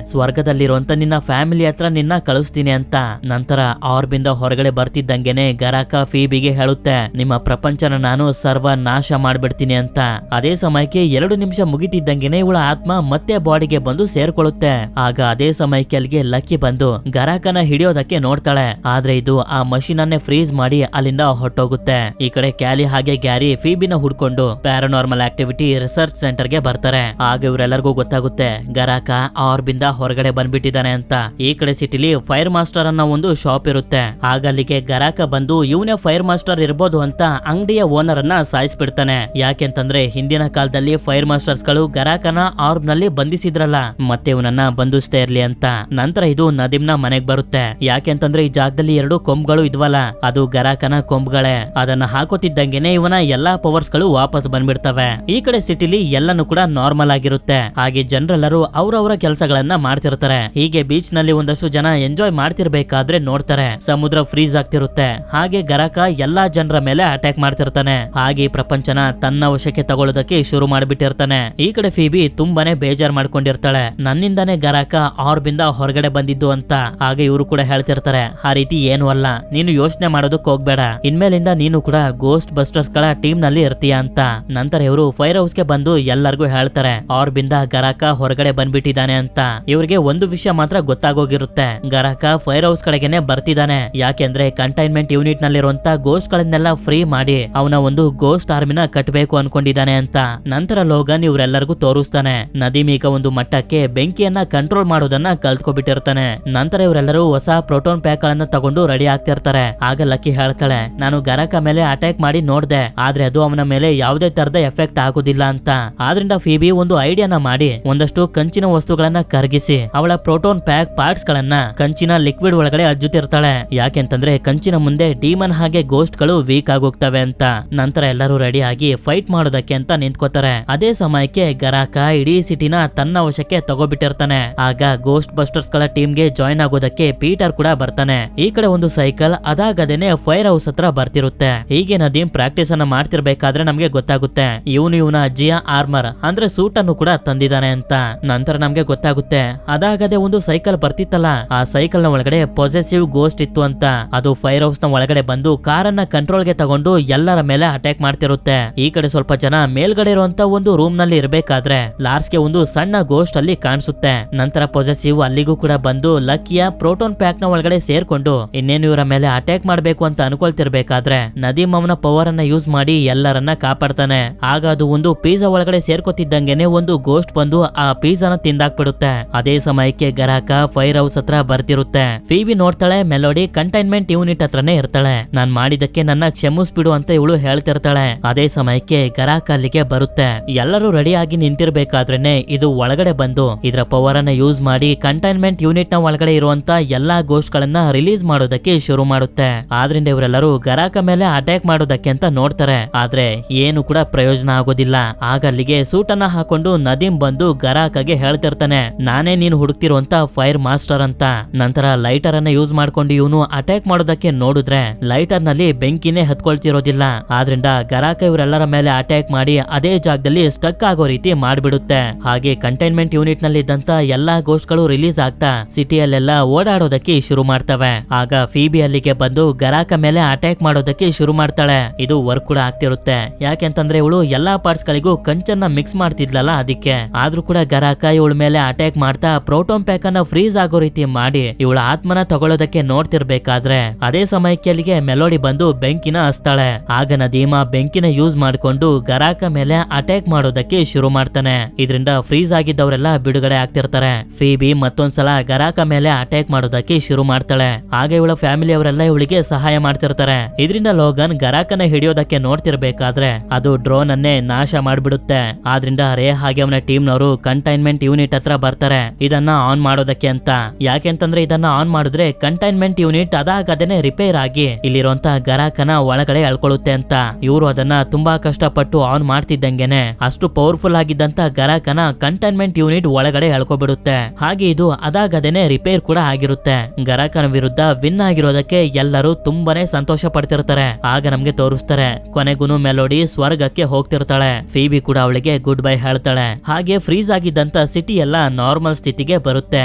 ಸ್ವರ್ಗದಲ್ಲಿರುವಂತ ನಿನ್ನ ಫ್ಯಾಮಿಲಿ ಹತ್ರ ನಿನ್ನ ಕಳಿಸ್ತೀನಿ ಅಂತ. ನಂತರ ಆರ್ಬ್ ಇಂದ ಹೊರಗಡೆ ಬರ್ತಿದ್ದಂಗೆನೆ ಗರಾಕ ಫೀಬಿಗೆ ಹೇಳುತ್ತೆ, ನಿಮ್ಮ ಪ್ರಪಂಚನ ನಾನು ಸರ್ವ ನಾಶ ಮಾಡ್ಬಿಡ್ತೀನಿ ಅಂತ. ಅದೇ ಸಮಯಕ್ಕೆ 2 ನಿಮಿಷ ಮುಗಿತಿದ್ದಂಗೆನೆ ಇವಳ ಆತ್ಮ ಮತ್ತೆ ಬಾಡಿಗೆ ಬಂದು ಸೇರ್ಕೊಳ್ಳುತ್ತೆ. ಆಗ ಅದೇ ಸಮಯಕ್ಕೆ ಅಲ್ಲಿಗೆ ಲಕ್ಕಿ ಬಂದು ಗರಾಕನ ಹಿಡಿಯೋದಕ್ಕೆ ನೋಡ್ತಾಳೆ. ಆದ್ರೆ ಇದು ಆ ಮಷೀನ್ ಅನ್ನೇ ಫ್ರೀಸ್ ಮಾಡಿ ಅಲ್ಲಿಂದ ಹೊಟ್ಟೋಗುತ್ತೆ. ಈ ಕಡೆ ಕ್ಯಾಲಿ ಹಾಗೆ ಗ್ಯಾರಿ ಫೀಬಿನ ಹುಡ್ಕೊಂಡು ಪ್ಯಾರಾನಾರ್ಮಲ್ ಆಕ್ಟಿವಿಟಿ ರಿಸರ್ಚ್ ಸೆಂಟರ್ ಗೆ ಬರ್ತಾರೆ. ಆಗ ಇವರೆಲ್ಲರಿಗೂ ಗೊತ್ತಾಗುತ್ತೆ ಗರಾಕ ಆರ್ಬ್ ಇಂದ ಹೊರಗಡೆ ಬಂದ್ಬಿಟ್ಟಿದ್ದಾನೆ ಅಂತ. ಈ ಕಡೆ ಸಿಟಿಲಿ ಫೈರ್ ಮಾಸ್ಟರ್ ಅನ್ನೋ ಒಂದು ಶಾಪ್ ಇರುತ್ತೆ. ಆಗ ಅಲ್ಲಿಗೆ ಗರಾಕ ಬಂದು ಇವನೇ ಫೈರ್ ಮಾಸ್ಟರ್ ಇರ್ಬೋದು ಅಂತ ಅಂಗಡಿಯ ಓನರ್ ಅನ್ನ ಸಾಯಿಸ್ಬಿಡ್ತಾನೆ. ಯಾಕೆಂತಂದ್ರೆ ಹಿಂದಿನ ಕಾಲದಲ್ಲಿ ಫೈರ್ ಮಾಸ್ಟರ್ಸ್ ಗಳು ಗರಾಕನ ಆರ್ಬ್ ನಲ್ಲಿ ಬಂಧಿಸಿದ್ರಲ್ಲ, ಮತ್ತೆ ಇವನನ್ನ ಬಂಧಿಸ್ತಾ ಇರ್ಲಿ ಅಂತ. ನಂತರ ಇದು ನದೀಮ್ನ ಮನೆಗ್ ಬರುತ್ತೆ. ಯಾಕೆಂತಂದ್ರೆ ಈ ಜಾಗದಲ್ಲಿ 2 ಕೊಂಬುಗಳು ಇದ್ವಲ್ಲ, ಅದು ಗರಾಕನ ಕೊಂಬುಗಳೇ. ಅದನ್ನ ಹಾಕೋತಿದ್ದಂಗೆನೆ ಇವನ ಎಲ್ಲಾ ಪವರ್ಸ್ ಗಳು ವಾಪಸ್ ಬಂದ್ಬಿಡ್ತವೆ. ಈ ಕಡೆ ಸಿಟಿಲಿ ಎಲ್ಲಾನು ಕೂಡ ನಾರ್ಮಲ್ ಆಗಿರುತ್ತೆ. ಹಾಗೆ ಜನರೆಲ್ಲರೂ ಅವ್ರವರ ಕೆಲಸಗಳನ್ನ ಮಾಡ್ತಿರ್ತಾರೆ. ಹೀಗೆ ಬೀಚ್ ನಲ್ಲಿ ಒಂದಷ್ಟು ಜನ ಎಂಜಾಯ್ ಮಾಡ್ತಿರ್ಬೇಕಾದ್ರೆ ನೋಡ್ತಾರೆ ಸಮುದ್ರ ಫ್ರೀಸ್ ಆಗ್ತಿರುತ್ತೆ. ಹಾಗೆ ಗರಾಕ ಎಲ್ಲಾ ಜನರ ಮೇಲೆ ಅಟ್ಯಾಕ್ ಮಾಡ್ತಿರ್ತಾನೆ. ಹಾಗೆ ಈ ಪ್ರಪಂಚನ ತನ್ನ ವಶಕ್ಕೆ ತಗೊಳ್ಳೋದಕ್ಕೆ ಶುರು ಮಾಡ್ಬಿಟ್ಟಿರ್ತಾನೆ. ಈ ಕಡೆ ಫೀಬಿ ತುಂಬಾನೇ ಬೇಜಾರ್ ಮಾಡ್ಕೊಂಡಿರ್ತಾಳೆ, ನನ್ನಿಂದಾನೇ ಗರಾಕ ಆರ್ಬ್ ಇಂದ ಹೊರಗಡೆ ಬಂದಿದ್ದು ಅಂತ. ಹಾಗೆ ಇವರು ಕೂಡ ಹೇಳ್ತಿರ್ತಾರೆ, ಆ ರೀತಿ ಏನು ಅಲ್ಲ, ನೀನು ಯೋಚನೆ ಮಾಡೋದಕ್ಕೆ ಹೋಗ್ಬೇಡ, ಇನ್ಮೇಲಿಂದ ನೀನು ಕೂಡ ಗೋಸ್ಟ್ ಬಸ್ಟರ್ಸ್ ಗಳ ಟೀಮ್ ನಲ್ಲಿ ಇರ್ತೀಯ ಅಂತ. ನಂತರ ಇವರು ಫೈರ್ ಹೌಸ್ ಗೆ ಬಂದು ಎಲ್ಲರಿಗೂ ಹೇಳ್ತಾರೆ ಆರ್ಬ್ ಇಂದ ಗರಾಕ ಹೊರಗಡೆ ಬಂದ್ಬಿಟ್ಟಿದ್ದಾನೆ ಅಂತ. ಇವ್ರಿಗೆ ಒಂದು ವಿಷಯ ಮಾತ್ರ ಗೊತ್ತಾಗೋಗಿರುತ್ತೆ, ಗರಾಕ ಫೈರ್ ಹೌಸ್ ಕಡೆಗೆನೆ ಬರ್ತಿದ್ದಾನೆ. ಯಾಕೆಂದ್ರೆ ಕಂಟೈನ್ಮೆಂಟ್ ಯೂನಿಟ್ ನಲ್ಲಿರುವಂತ ಗೋಸ್ಟ್ ಗಳನ್ನೆಲ್ಲ ಫ್ರೀ ಮಾಡಿ ಅವನ ಒಂದು ಗೋಸ್ಟ್ ಆರ್ಮಿನ ಕಟ್ಟಬೇಕು ಅನ್ಕೊಂಡಿದ್ದಾನೆ ಅಂತ. ನಂತರ ಲೋಗನ್ ಇವರೆಲ್ಲರಿಗೂ ತೋರಿಸ್ತಾನೆ ನದೀಮ್ ಈಗ ಒಂದು ಮಟ್ಟಕ್ಕೆ ಬೆಂಕಿಯನ್ನ ಕಂಟ್ರೋಲ್ ಮಾಡೋದನ್ನ ಕಲ್ತ್ಕೊಬಿಟ್ಟಿರ್ತಾನೆ. ನಂತರ ಇವರೆಲ್ಲರೂ ಹೊಸ ಪ್ರೋಟೋನ್ ಪ್ಯಾಕ್ ಗಳನ್ನ ತಗೊಂಡು ರೆಡಿ ಆಗ್ತಿರ್ತಾರೆ. ಆಗ ಲಕ್ಕಿ ಹೇಳ್ತಾಳೆ, ನಾನು ಗರಾಕ ಮೇಲೆ ಅಟ್ಯಾಕ್ ಮಾಡಿ ನೋಡ್ದೆ, ಆದ್ರೆ ಅದು ಅವನ ಮೇಲೆ ಯಾವುದೇ ತರದ ಎಫೆಕ್ಟ್ ಆಗೋದಿಲ್ಲ ಅಂತ. ಆದ್ರಿಂದ ಫೀಬಿ ಒಂದು ಐಡಿಯಾನ ಮಾಡಿ ಒಂದಷ್ಟು ಕಂಚಿನ ವಸ್ತುಗಳನ್ನ ಕರಗಿಸಿ ಅವಳ ಪ್ರೋಟೋನ್ ಪ್ಯಾಕ್ ಪಾರ್ಟ್ಸ್ ಗಳನ್ನ ಕಂಚಿನ ಲಿಕ್ವಿಡ್ ಒಳಗಡೆ ಅಜ್ಜುತ್ತಿರ್ತಾಳೆ. ಯಾಕೆಂತಂದ್ರೆ ಕಂಚಿನ ಮುಂದೆ ಡೀಮನ್ ಹಾಗೆ ಗೋಸ್ಟ್ ಗಳು ವೀಕ್ ಆಗೋಗ್ತವೆ ಅಂತ. ನಂತರ ಎಲ್ಲರೂ ರೆಡಿ ಆಗಿ ಫೈಟ್ ಮಾಡೋದಕ್ಕೆ ಅಂತ ನಿಂತ್ಕೋತಾರೆ. ಅದೇ ಸಮಯಕ್ಕೆ ಗರಾಕ ಇಡೀ ಸಿಟಿನ ತನ್ನ ವಶಕ್ಕೆ ತಗೋಬಿಟ್ಟಿರ್ತಾನೆ. ಆಗ ಗೋಸ್ಟ್ ಬಸ್ಟರ್ಸ್ ಗಳ ಟೀಮ್ ಗೆ ಜಾಯ್ನ್ ಆಗೋದಕ್ಕೆ ಪೀಟರ್ ಕೂಡ ಬರ್ತಾನೆ. ಈ ಕಡೆ ಒಂದು ಸೈಕಲ್ ಅದಾಗದೇನೆ ಫೈರ್ ಹೌಸ್ ಹತ್ರ ಬರ್ತಿರುತ್ತೆ. ಹೀಗೆ ನದೀಮ್ ಪ್ರಾಕ್ಟೀಸ್ ಅನ್ನ ಮಾಡ್ತಿರ್ಬೇಕಾದ್ರೆ ನಮ್ಗೆ ಗೊತ್ತಾಗುತ್ತೆ ಇವನ ಅಜ್ಜಿಯ ಆರ್ಮರ್ ಅಂದ್ರೆ ಸೂಟ್ ಅನ್ನು ಕೂಡ ತಂದಿದ್ದಾನೆ ಅಂತ. ನಂತರ ನಮ್ಗೆ ಗೊತ್ತಾಗುತ್ತೆ ಅದಾಗದೆ ಒಂದು ಸೈಕಲ್ ಬರ್ತಿತ್ತಲ್ಲ, ಆ ಸೈಕಲ್ ನ ಒಳಗಡೆ ಪೊಸೆಸಿವ್ ಗೋಸ್ಟ್ ಇತ್ತು ಅಂತ. ಅದು ಫೈರ್ ಹೌಸ್ ನ ಒಳಗಡೆ ಬಂದು ಕಾರನ್ನ ಕಂಟ್ರೋಲ್ ಗೆ ತಗೊಂಡು ಎಲ್ಲರ ಮೇಲೆ ಅಟ್ಯಾಕ್ ಮಾಡ್ತಿರುತ್ತೆ. ಈ ಕಡೆ ಸ್ವಲ್ಪ ಜನ ಮೇಲ್ಗಡೆ ಇರುವಂತ ಒಂದು ರೂಮ್ ನಲ್ಲಿ ಇರಬೇಕಾದ್ರೆ ಲಾರ್ಸ್ ಗೆ ಒಂದು ಸಣ್ಣ ಗೋಸ್ಟ್ ಅಲ್ಲಿ ಕಾಣಿಸುತ್ತೆ. ನಂತರ ಪೊಸೆಸಿವ್ ಅಲ್ಲಿಗೂ ಕೂಡ ಬಂದು ಲಕ್ಕಿಯ ಪ್ರೋಟೋನ್ ಪ್ಯಾಕ್ ನ ಒಳಗಡೆ ಸೇರ್ಕೊಂಡು ಇನ್ನೇನು ಇವರ ಮೇಲೆ ಅಟ್ಯಾಕ್ ಮಾಡ್ಬೇಕು ಅಂತ ಅನ್ಕೊಳ್ತಿರ್ಬೇಕಾದ್ರೆ ನದೀಮ್ ಅವನ ಪವರ್ ಅನ್ನ ಯೂಸ್ ಮಾಡಿ ಎಲ್ಲರನ್ನ ಕಾಪಾಡ್ತಾನೆ. ಆಗ ಅದು ಒಂದು ಪಿಜ್ಜಾ ಒಳಗಡೆ ಸೇರ್ಕೊತಿದ್ದಂಗೆನೆ ಒಂದು ಗೋಸ್ಟ್ ಬಂದು ಆ ಪಿಜ್ಜಾನ ತಿಂದಾಕ್ಬಿಡುತ್ತೆ. ಅದೇ ಸಮಯಕ್ಕೆ ಗರಾಕ ಫೈರ್ ಹೌಸ್ ಹತ್ರ ಬರ್ತಿರುತ್ತೆ. ಫೀಬಿ ನೋಡ್ತಾಳೆ ಮೆಲೋಡಿ ಕಂಟೈನ್ಮೆಂಟ್ ಯೂನಿಟ್ ಹತ್ರನೇ ಇರ್ತಾಳೆ. ನಾನ್ ಮಾಡಿದಕ್ಕೆ ನನ್ನ ಕ್ಷಮಿಸ್ಬಿಡು ಅಂತ ಇವಳು ಹೇಳ್ತಿರ್ತಾಳೆ. ಅದೇ ಸಮಯಕ್ಕೆ ಗರಾಕ ಅಲ್ಲಿಗೆ ಬರುತ್ತೆ. ಎಲ್ಲರೂ ರೆಡಿ ಆಗಿ ನಿಂತಿರ್ಬೇಕಾದ್ರೇನೆ ಇದು ಒಳಗಡೆ ಬಂದು ಇದರ ಪವರ್ ಅನ್ನ ಯೂಸ್ ಮಾಡಿ ಕಂಟೈನ್ಮೆಂಟ್ ಯೂನಿಟ್ ನ ಒಳಗಡೆ ಇರುವಂತ ಎಲ್ಲಾ ಗೋಸ್ಟ್ ಗಳನ್ನ ರಿಲೀಸ್ ಮಾಡೋದಕ್ಕೆ ಶುರು ಮಾಡುತ್ತೆ. ಆದ್ರಿಂದ ಇವರೆಲ್ಲರೂ ಗರಾಕ ಮೇಲೆ ಅಟ್ಯಾಕ್ ಮಾಡೋದಕ್ಕೆ ಅಂತ ನೋಡ್ತಾರೆ. ಆದ್ರೆ ಏನು ಕೂಡ ಪ್ರಯೋಜನ ಆಗೋದಿಲ್ಲ. ಆಗ ಅಲ್ಲಿಗೆ ಸೂಟ್ ಅನ್ನ ಹಾಕೊಂಡು ನದೀಮ್ ಬಂದು ಗರಾಕಗೆ ಹೇಳ್ತಿರ್ತಾನೆ, ನಾನೇ ನೀನು ಹುಡುಕ್ತಿರುವಂತ ಫೈರ್ ಮಾಸ್ಟರ್ ಅಂತ. ನಂತರ ಲೈಟರ್ ಅನ್ನ ಯೂಸ್ ಮಾಡ್ಕೊಂಡು ಇವನು ಅಟ್ಯಾಕ್ ಮಾಡೋದಕ್ಕೆ ನೋಡಿದ್ರೆ ಲೈಟರ್ ನಲ್ಲಿ ಬೆಂಕಿನೇ ಹತ್ಕೊಳ್ತಿರೋದಿಲ್ಲ. ಆದ್ರಿಂದ ಗರಾಕ ಇವರೆಲ್ಲರ ಮೇಲೆ ಅಟ್ಯಾಕ್ ಮಾಡಿ ಅದೇ ಜಾಗದಲ್ಲಿ ಸ್ಟಕ್ ಆಗೋ ರೀತಿ ಮಾಡ್ಬಿಡುತ್ತೆ. ಹಾಗೆ ಕಂಟೈನ್ಮೆಂಟ್ ಯೂನಿಟ್ ನಲ್ಲಿ ಇದ್ದಂತ ಎಲ್ಲಾ ಗೋಸ್ಟ್ ಗಳು ರಿಲೀಸ್ ಆಗ್ತಾ ಸಿಟಿಯಲ್ಲೆಲ್ಲ ಓಡಾಡೋದಕ್ಕೆ ಶುರು ಮಾಡ್ತವೆ. ಆಗ ಫೀಬಿ ಅಲ್ಲಿಗೆ ಬಂದು ಗರಾಕ ಮೇಲೆ ಅಟ್ಯಾಕ್ ಮಾಡೋದಕ್ಕೆ ಶುರು ಮಾಡ್ತಾಳೆ. ಇದು ವರ್ಕ್ ಕೂಡ ಆಗ್ತಿರುತ್ತೆ. ಯಾಕೆಂತಂದ್ರೆ ಇವಳು ಎಲ್ಲಾ ಪಾರ್ಟ್ಸ್ ಗಳಿಗೂ ಕಂಚನ್ನ ಮಿಕ್ಸ್ ಮಾಡ್ತಿದ್ಲಲ್ಲ ಅದಕ್ಕೆ. ಆದ್ರೂ ಕೂಡ ಗರಾಕ ಇವಳ ಮೇಲೆ ಅಟ್ಯಾಕ್ ಮಾಡ್ತಾ ಪ್ರೋಟೋನ್ ಪ್ಯಾಕ್ ಅನ್ನ ಫ್ರೀಸ್ ಆಗೋ ರೀತಿ ಮಾಡಿ ಇವಳ ಆತ್ಮನ ತಗೊಳ್ಳೋದಕ್ಕೆ ನೋಡ್ತಿರ್ಬೇಕಾದ್ರೆ ಅದೇ ಸಮಯಕ್ಕೆ ಅಲ್ಲಿಗೆ ಮೆಲೋಡಿ ಬಂದು ಬೆಂಕಿನ ಹಚ್ತಾಳೆ. ಆಗ ನದೀಮ ಬೆಂಕಿನ ಯೂಸ್ ಮಾಡ್ಕೊಂಡು ಗರಾಕ ಮೇಲೆ ಅಟ್ಯಾಕ್ ಮಾಡೋದಕ್ಕೆ ಶುರು ಮಾಡ್ತಾನೆ. ಇದರಿಂದ ಫ್ರೀಸ್ ಆಗಿದ್ದವರೆಲ್ಲ ಬಿಡುಗಡೆ ಆಗ್ತಿರ್ತಾರೆ. ಫೀಬಿ ಮತ್ತೊಂದ್ಸಲ ಗರಾಕ ಮೇಲೆ ಅಟ್ಯಾಕ್ ಮಾಡೋದಕ್ಕೆ ಶುರು ಮಾಡ್ತಾಳೆ. ಆಗ ಇವಳ ಫ್ಯಾಮಿಲಿ ಅವರೆಲ್ಲ ಇವಳಿಗೆ ಸಹಾಯ ಮಾಡ್ತಿರ್ತಾರೆ. ಇದರಿಂದ ಲೋಗನ್ ಗರಾಕನ ಹಿಡಿಯೋದಕ್ಕೆ ನೋಡ್ತಿರ್ಬೇಕಾದ್ರೆ ಅದು ಡ್ರೋನ್ ಅನ್ನೇ ನಾಶ ಮಾಡ್ಬಿಡುತ್ತೆ. ಆದ್ರಿಂದ ರೇ ಹಾಗೆ ಅವನ ಟೀಮ್ನವರು ಕಂಟೈನ್ಮೆಂಟ್ ಯೂನಿಟ್ ಹತ್ರ ಬರ್ತಾರೆ ಇದನ್ನ ಆನ್ ಮಾಡೋದಕ್ಕೆ ಅಂತ. ಯಾಕೆಂತಂದ್ರೆ ಇದನ್ನ ಆನ್ ಮಾಡಿದ್ರೆ ಕಂಟೈನ್ಮೆಂಟ್ ಯೂನಿಟ್ ಅದಾಗದೇನೆ ರಿಪೇರ್ ಆಗಿ ಇಲ್ಲಿರುವಂತ ಗರಾಕನ ಒಳಗಡೆ ಎಳ್ಕೊಳ್ಳುತ್ತೆ ಅಂತ. ಇವರು ಅದನ್ನ ತುಂಬಾ ಕಷ್ಟಪಟ್ಟು ಆನ್ ಮಾಡ್ತಿದ್ದಂಗೆನೆ ಅಷ್ಟು ಪವರ್ಫುಲ್ ಆಗಿದ್ದಂತ ಗರಾಕನ ಕಂಟೈನ್ಮೆಂಟ್ ಯೂನಿಟ್ ಒಳಗಡೆ ಎಳ್ಕೊಬಿಡುತ್ತೆ. ಹಾಗೆ ಇದು ಅದಾಗದೇನೆ ರಿಪೇರ್ ಕೂಡ ಆಗಿರುತ್ತೆ. ಗರಾಕನ ವಿರುದ್ಧ ವಿನ್ ಆಗಿರೋದಕ್ಕೆ ಎಲ್ಲರೂ ತುಂಬಾನೇ ಸಂತೋಷ ಪಡ್ತಿರ್ತಾರೆ. ಆಗ ನಮ್ಗೆ ತೋರಿಸ್ತಾರೆ ಕೊನೆಗೂನು ಮೆಲೋಡಿ ಸ್ವರ್ಗಕ್ಕೆ ಹೋಗ್ತಿರ್ತಾಳೆ. ಫೀಬಿ ಕೂಡ ಅವಳಿಗೆ ಗುಡ್ ಬೈ ಹೇಳ್ತಾಳೆ. ಹಾಗೆ ಫ್ರೀಸ್ ಆಗಿದ್ದಂತ ಸಿಟಿ ಎಲ್ಲ ನಾರ್ಮಲ್ ಸ್ಥಿತಿಗೆ ಬರುತ್ತೆ.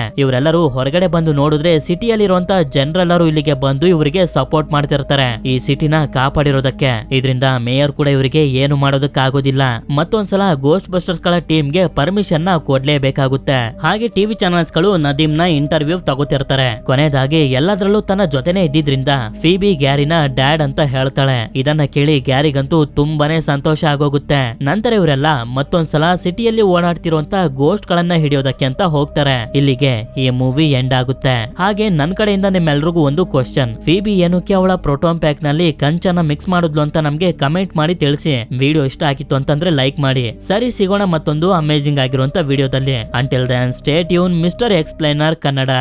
ಇವರೆಲ್ಲರೂ ಹೊರಗಡೆ ಬಂದು ನೋಡಿದ್ರೆ ಸಿಟಿಯಲ್ಲಿರುವಂತ ಜನರೆಲ್ಲರೂ ಇಲ್ಲಿಗೆ ಬಂದು ಇವರಿಗೆ ಸಪೋರ್ಟ್ ಮಾಡ್ತಿರ್ತಾರೆ ಈ ಸಿಟಿನ ಕಾಪಾಡಿರೋದಕ್ಕೆ. ಇದರಿಂದ ಮೇಯರ್ ಕೂಡ ಇವರಿಗೆ ಏನು ಮಾಡೋದಕ್ಕಾಗೋದಿಲ್ಲ. ಮತ್ತೊಂದ್ಸಲ ಗೋಸ್ಟ್ ಬಸ್ಟರ್ಸ್ ಗಳ ಟೀಮ್ಗೆ ಪರ್ಮಿಷನ್ ನ ಕೊಡ್ಲೇಬೇಕಾಗುತ್ತೆ. ಹಾಗೆ ಟಿವಿ ಚಾನೆಲ್ಸ್ ಗಳು ನದೀಮ್ ನ ಇಂಟರ್ವ್ಯೂ ತಗೋತಿರ್ತಾರೆ. ಕೊನೆಯದಾಗಿ ಎಲ್ಲದರಲ್ಲೂ ತನ್ನ ಜೊತೆನೆ ಇದ್ದಿದ್ರಿಂದ ಫೀಬಿ ಗ್ಯಾರಿನ ಡ್ಯಾಡ್ ಅಂತ ಹೇಳ್ತಾಳೆ. ಇದನ್ನ ಕೇಳಿ ಗ್ಯಾರಿಗಂತೂ ತುಂಬಾನೇ ಸಂತೋಷ ಆಗೋಗುತ್ತೆ. ನಂತರ ಇವರೆಲ್ಲ ಮತ್ತೊಂದ್ಸಲ ಸಿಟಿಯಲ್ಲಿ ಓಡಾಡ್ತಿರುವಂತ ಗೋಸ್ಟ್ ಗಳನ್ನ ಹಿಡಿಯೋದಕ್ಕೆ ಅಂತ ಹೋಗ್ತಾರೆ. ಇಲ್ಲಿಗೆ ಈ ಮೂವಿ ಎಂಡ್ ಆಗುತ್ತೆ. ಹಾಗೆ ನನ್ ಕಡೆಯಿಂದ ನಿಮ್ಮೆಲ್ರಿಗೂ ಒಂದು ಕ್ವಶನ್, ಫೀಬಿ ಏನಕ್ಕೆ ಅವಳ ಪ್ರೋಟೋನ್ ಪ್ಯಾಕ್ ನಲ್ಲಿ ಕಂಚನ ಮಿಕ್ಸ್ ಮಾಡಿದ್ಲು ಅಂತ ನಮ್ಗೆ ಕಮೆಂಟ್ ಮಾಡಿ ತಿಳಿಸಿ. ವಿಡಿಯೋ ಇಷ್ಟ ಆಗಿತ್ತು ಅಂತಂದ್ರೆ ಲೈಕ್ ಮಾಡಿ. ಸರಿ, ಸಿಗೋಣ ಮತ್ತೊಂದು ಅಮೇಜಿಂಗ್ ಆಗಿರುವಂತ ವಿಡಿಯೋದಲ್ಲಿ. Until then stay tune mister explainer Kannada.